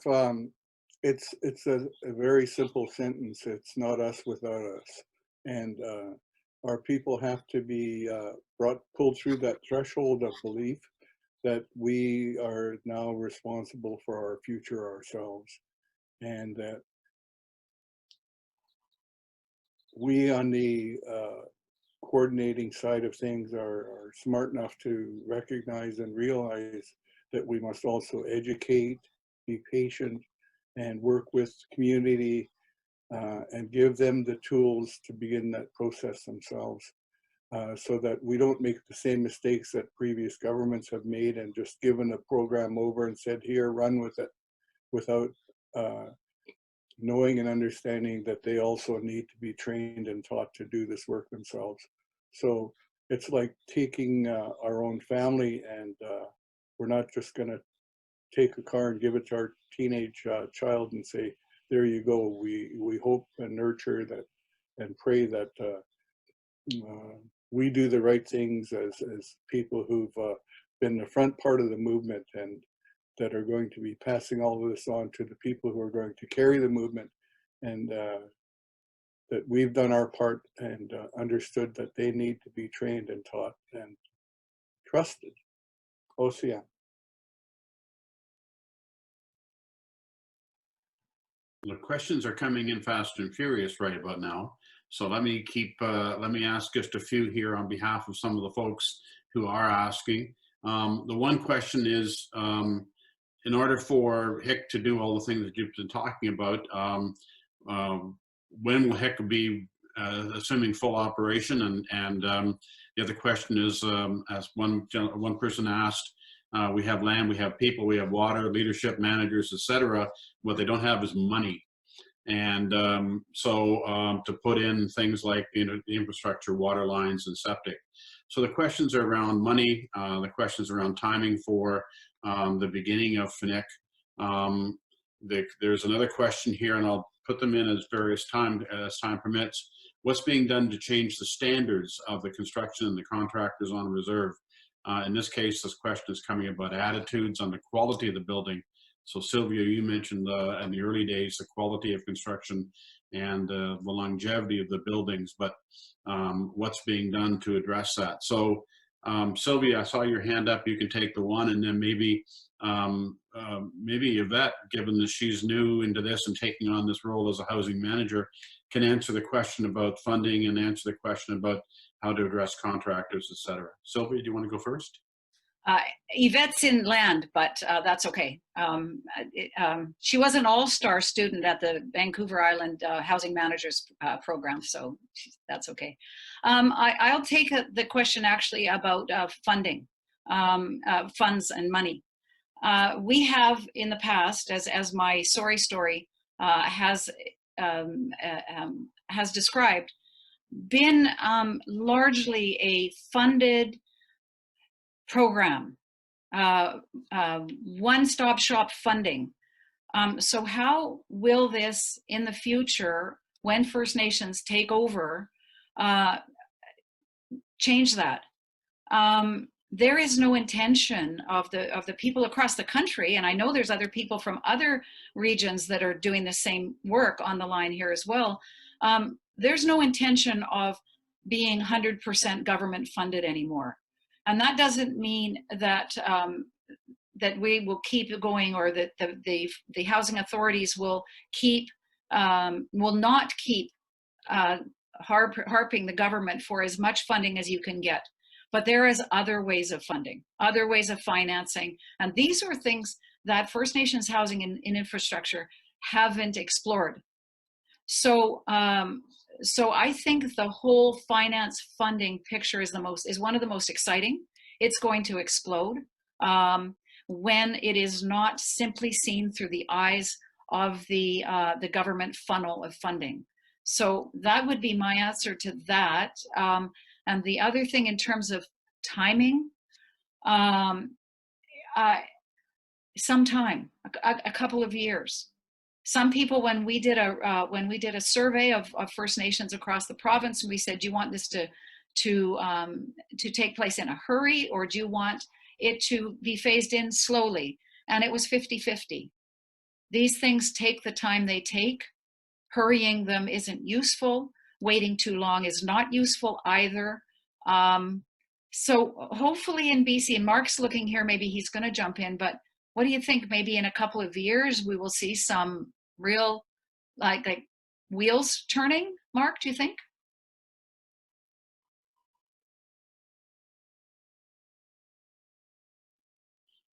It's a very simple sentence. It's not us without us. And our people have to be pulled through that threshold of belief that we are now responsible for our future ourselves. And that we on the coordinating side of things are smart enough to recognize and realize that we must also educate, be patient, and work with community and give them the tools to begin that process themselves, so that we don't make the same mistakes that previous governments have made and just given a program over and said, here, run with it, without knowing and understanding that they also need to be trained and taught to do this work themselves. So it's like taking our own family, and we're not just going to take a car and give it to our teenage child and say, there you go. We hope and nurture that and pray that we do the right things as people who've been the front part of the movement, and that are going to be passing all of this on to the people who are going to carry the movement, and that we've done our part and understood that they need to be trained and taught and trusted. Osia. The questions are coming in fast and furious right about now. So let me ask just a few here on behalf of some of the folks who are asking. The one question is, in order for HIC to do all the things that you've been talking about, when will HIC be assuming full operation? And the other question is, as one person asked, we have land, we have people, we have water, leadership, managers, etc. What they don't have is money. And to put in things like the infrastructure, water lines, and septic. So the questions are around money, the questions around timing for the beginning of FNHIC. There's another question here, and I'll put them in as time permits. What's being done to change the standards of the construction and the contractors on reserve? In this case, this question is coming about attitudes on the quality of the building. So Sylvia, you mentioned in the early days, the quality of construction and the longevity of the buildings, but what's being done to address that? So Sylvia, I saw your hand up. You can take the one, and then maybe Eyvette, given that she's new into this and taking on this role as a housing manager, can answer the question about funding and answer the question about how to address contractors, etc. Sylvia, do you want to go first? Eyvette's in land, but that's okay. She was an all-star student at the Vancouver Island Housing Managers Program, so that's okay. I'll take the question actually about funding, funds and money. We have in the past, as my sorry story has described, been largely a funded program, one-stop shop funding. So how will this in the future, when First Nations take over, change that? There is no intention of the people across the country, and I know there's other people from other regions that are doing the same work on the line here as well. There's no intention of being 100% government funded anymore. And that doesn't mean that that we will keep going, or that the housing authorities will not keep harping the government for as much funding as you can get. But there is other ways of funding, other ways of financing, and these are things that First Nations housing and infrastructure haven't explored. So so I think the whole finance funding picture is one of the most exciting. It's going to explode when it is not simply seen through the eyes of the government funnel of funding. So that would be my answer to that. And the other thing in terms of timing, some time, a couple of years. Some people, when we did a survey of First Nations across the province, and we said, do you want this to take place in a hurry, or do you want it to be phased in slowly? And it was 50-50. These things take the time they take. Hurrying them isn't useful. Waiting too long is not useful either. So hopefully in BC, and Mark's looking here, maybe he's going to jump in, but what do you think? Maybe in a couple of years, we will see some real, like wheels turning? Mark, do you think?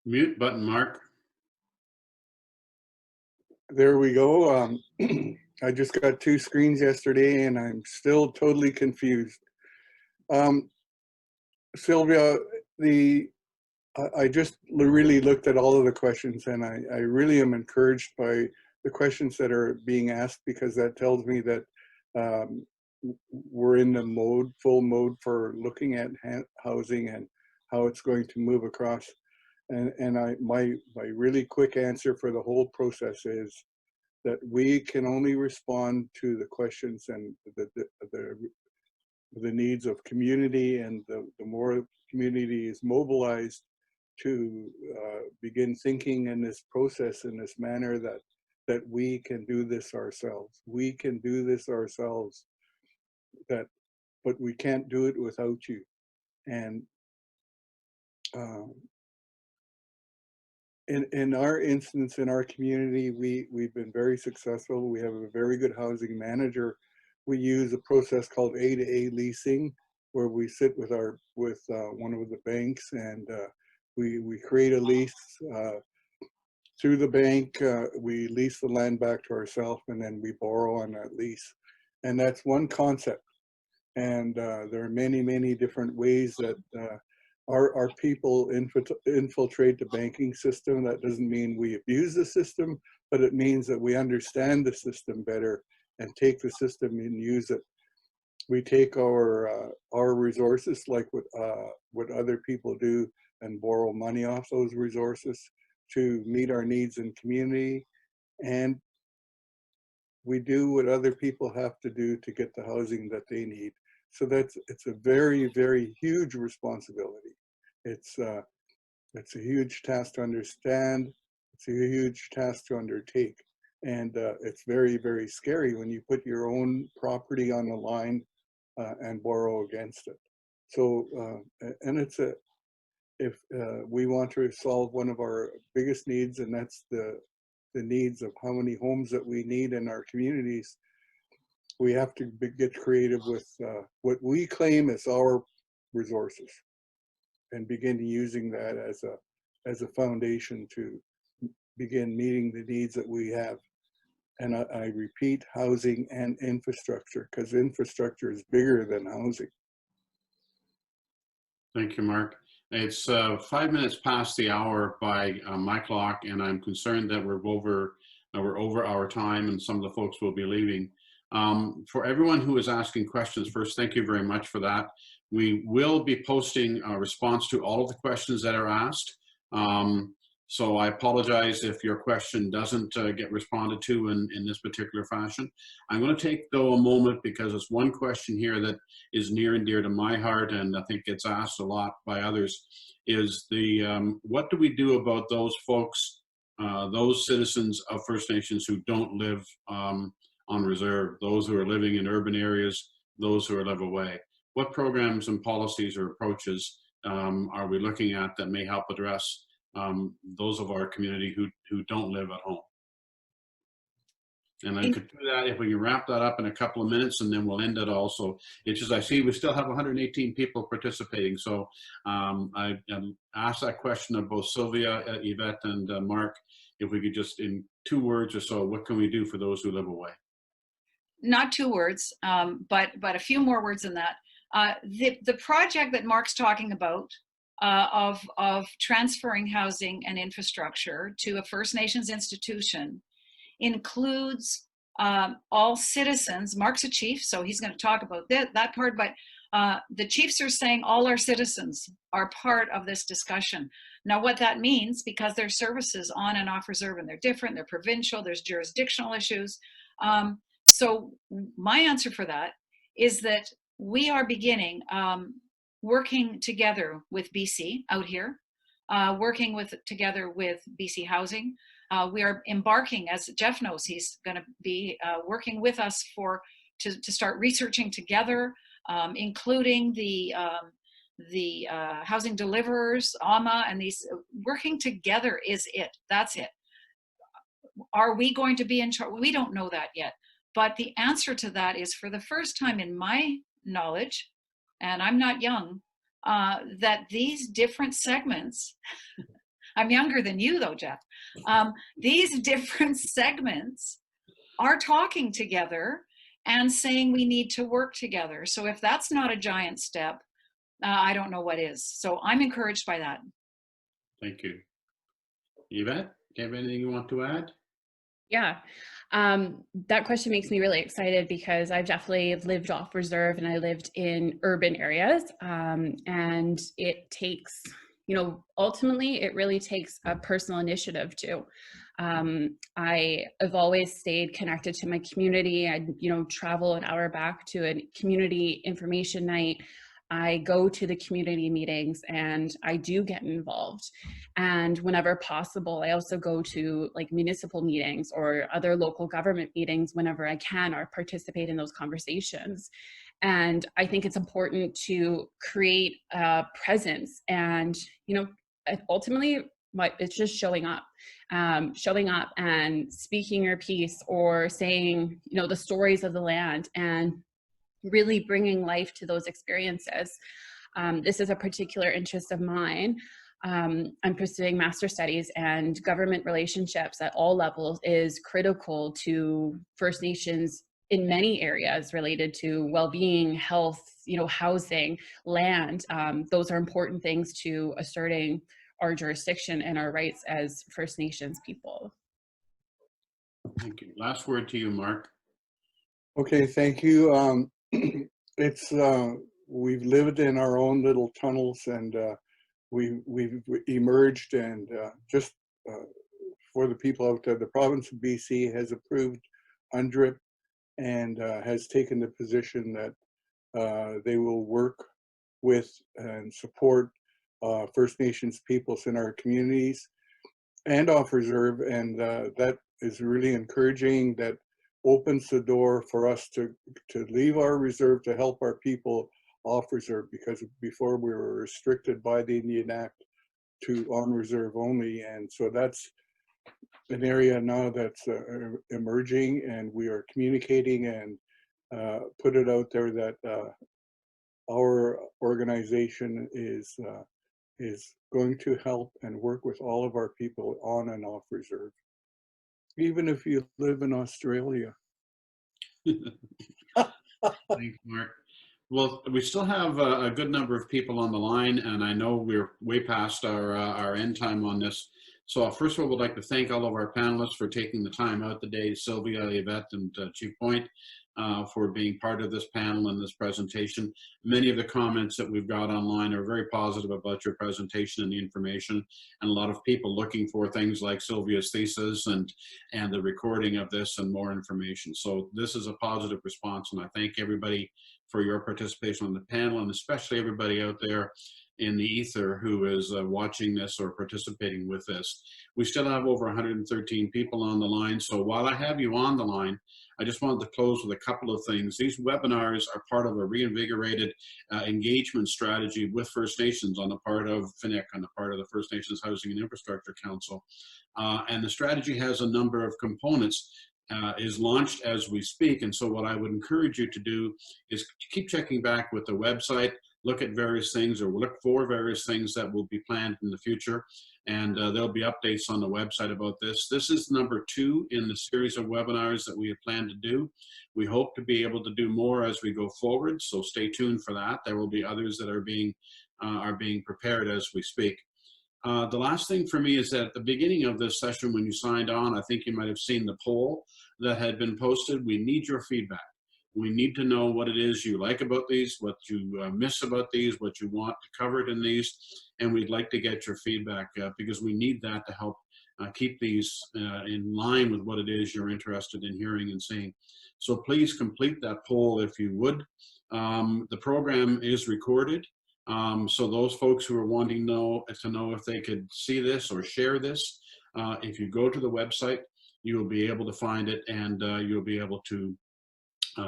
Mute button, Mark. There we go. I just got 2 screens yesterday and I'm still totally confused. Sylvia, I just really looked at all of the questions, and I really am encouraged by the questions that are being asked, because that tells me that we're in the full mode for looking at housing and how it's going to move across. And my really quick answer for the whole process is that we can only respond to the questions and the needs of community, and the more community is mobilized to begin thinking in this process in this manner, that we can do this ourselves. We can do this ourselves, but we can't do it without you. And in our instance, in our community, we've been very successful. We have a very good housing manager. We use a process called A-to-A leasing, where we sit with one of the banks, and we create a lease through the bank. We lease the land back to ourselves, and then we borrow on that lease. And that's one concept. And there are many different ways that our people infiltrate the banking system. That doesn't mean we abuse the system, but it means that we understand the system better and take the system and use it. We take our resources, like what other people do, and borrow money off those resources to meet our needs in community. And we do what other people have to do to get the housing that they need. So it's a very huge responsibility. It's a huge task to understand. It's a huge task to undertake. And it's very scary when you put your own property on the line and borrow against it. So, and if we want to solve one of our biggest needs, and that's the needs of how many homes that we need in our communities, we have to get creative with what we claim as our resources, and begin using that as a foundation to begin meeting the needs that we have. And I repeat, housing and infrastructure, because infrastructure is bigger than housing. Thank you, Mark. It's 5 minutes past the hour by my clock, and I'm concerned that we're over our time, and some of the folks will be leaving. For everyone who is asking questions, first, thank you very much for that. We will be posting a response to all of the questions that are asked. So I apologize if your question doesn't get responded to in this particular fashion. I'm going to take, though, a moment, because it's one question here that is near and dear to my heart, and I think gets asked a lot by others, is what do we do about those folks, those citizens of First Nations who don't live on reserve, those who are living in urban areas, those who are live away? What programs and policies or approaches are we looking at that may help address those of our community who don't live at home? And I could do that if we can wrap that up in a couple of minutes, and then we'll end it also. It's just, I see we still have 118 people participating. So I asked that question of both Sylvia, Eyvette, and Mark, if we could just, in 2 words or so, what can we do for those who live away? Not 2 words, but a few more words than that. The project that Mark's talking about of transferring housing and infrastructure to a First Nations institution includes all citizens. Mark's a chief, so he's going to talk about that part, but the chiefs are saying all our citizens are part of this discussion. Now, what that means, because there's services on and off reserve, and they're different, they're provincial, there's jurisdictional issues. So my answer for that is that we are beginning working together with BC out here, working together with BC Housing. We are embarking, as Jeff knows, he's going to be working with us to start researching together, including the housing deliverers, AMA, and these. Working together is it. That's it. Are we going to be in charge? We don't know that yet. But the answer to that is, for the first time in my knowledge, and I'm not young, that these different segments, I'm younger than you though, Jeff, these different segments are talking together and saying we need to work together. So if that's not a giant step, I don't know what is. So I'm encouraged by that. Thank you. Eyvette, do you have anything you want to add? Yeah, that question makes me really excited because I've definitely lived off reserve and I lived in urban areas, and it takes, you know, ultimately it really takes a personal initiative too. I have always stayed connected to my community. I, you know, travel an hour back to a community information night. I go to the community meetings and I do get involved. And whenever possible, I also go to like municipal meetings or other local government meetings whenever I can, or participate in those conversations. And I think it's important to create a presence, and, you know, ultimately it's just showing up and speaking your piece, or saying, you know, the stories of the land, and really bringing life to those experiences. This is a particular interest of mine. I'm pursuing master's studies, and government relationships at all levels is critical to First Nations in many areas related to well-being, health, you know, housing, land. Those are important things to asserting our jurisdiction and our rights as First Nations people. Thank you. Last word to you, Mark. Okay, thank you. It's we've lived in our own little tunnels, and we've emerged, and just for the people out there, the province of BC has approved UNDRIP and has taken the position that they will work with and support First Nations peoples in our communities and off reserve, and that is really encouraging. That opens the door for us to leave our reserve to help our people off reserve, because before we were restricted by the Indian Act to on reserve only. And so that's an area now that's emerging, and we are communicating and put it out there that our organization is going to help and work with all of our people on and off reserve, even if you live in Australia. Thanks, Mark. Well, we still have a good number of people on the line, and I know we're way past our end time on this. So first of all, we'd like to thank all of our panelists for taking the time out today, Sylvia, Eyvette, and Chief Point, for being part of this panel and this presentation. Many of the comments that we've got online are very positive about your presentation and the information, and a lot of people looking for things like Sylvia's thesis and the recording of this and more information. So this is a positive response, and I thank everybody for your participation on the panel, and especially everybody out there in the ether who is watching this or participating with this. We still have over 113 people on the line, so while I have you on the line, I just wanted to close with a couple of things. These webinars are part of a reinvigorated engagement strategy with First Nations on the part of FNHIC, on the part of the First Nations Housing and Infrastructure Council. And the strategy has a number of components, is launched as we speak. And so what I would encourage you to do is keep checking back with the website, look at various things, or look for various things that will be planned in the future. And there'll be updates on the website about this. This is number 2 in the series of webinars that we have planned to do. We hope to be able to do more as we go forward, so stay tuned for that. There will be others that are being prepared as we speak. The last thing for me is that at the beginning of this session, when you signed on, I think you might have seen the poll that had been posted. We need your feedback. We need to know what it is you like about these, what you miss about these, what you want covered in these, and we'd like to get your feedback because we need that to help keep these in line with what it is you're interested in hearing and seeing. So please complete that poll if you would. The program is recorded, so those folks who are wanting to know if they could see this or share this, if you go to the website, you will be able to find it, and you'll be able to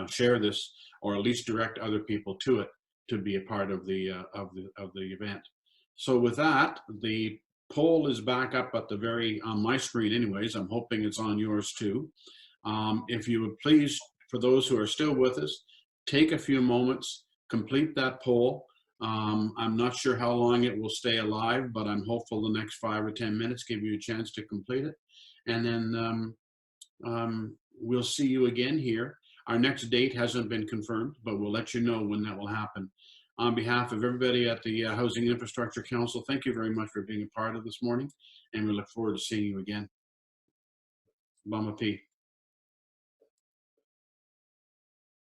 share this, or at least direct other people to it to be a part of the event. So with that, the poll is back up at the on my screen anyways. I'm hoping it's on yours too. If you would please, for those who are still with us, take a few moments, complete that poll. I'm not sure how long it will stay alive, but I'm hopeful the next 5 or 10 minutes give you a chance to complete it. And then we'll see you again here. Our next date hasn't been confirmed, but we'll let you know when that will happen. On behalf of everybody at the Housing Infrastructure Council, thank you very much for being a part of this morning, and we look forward to seeing you again. Bama P.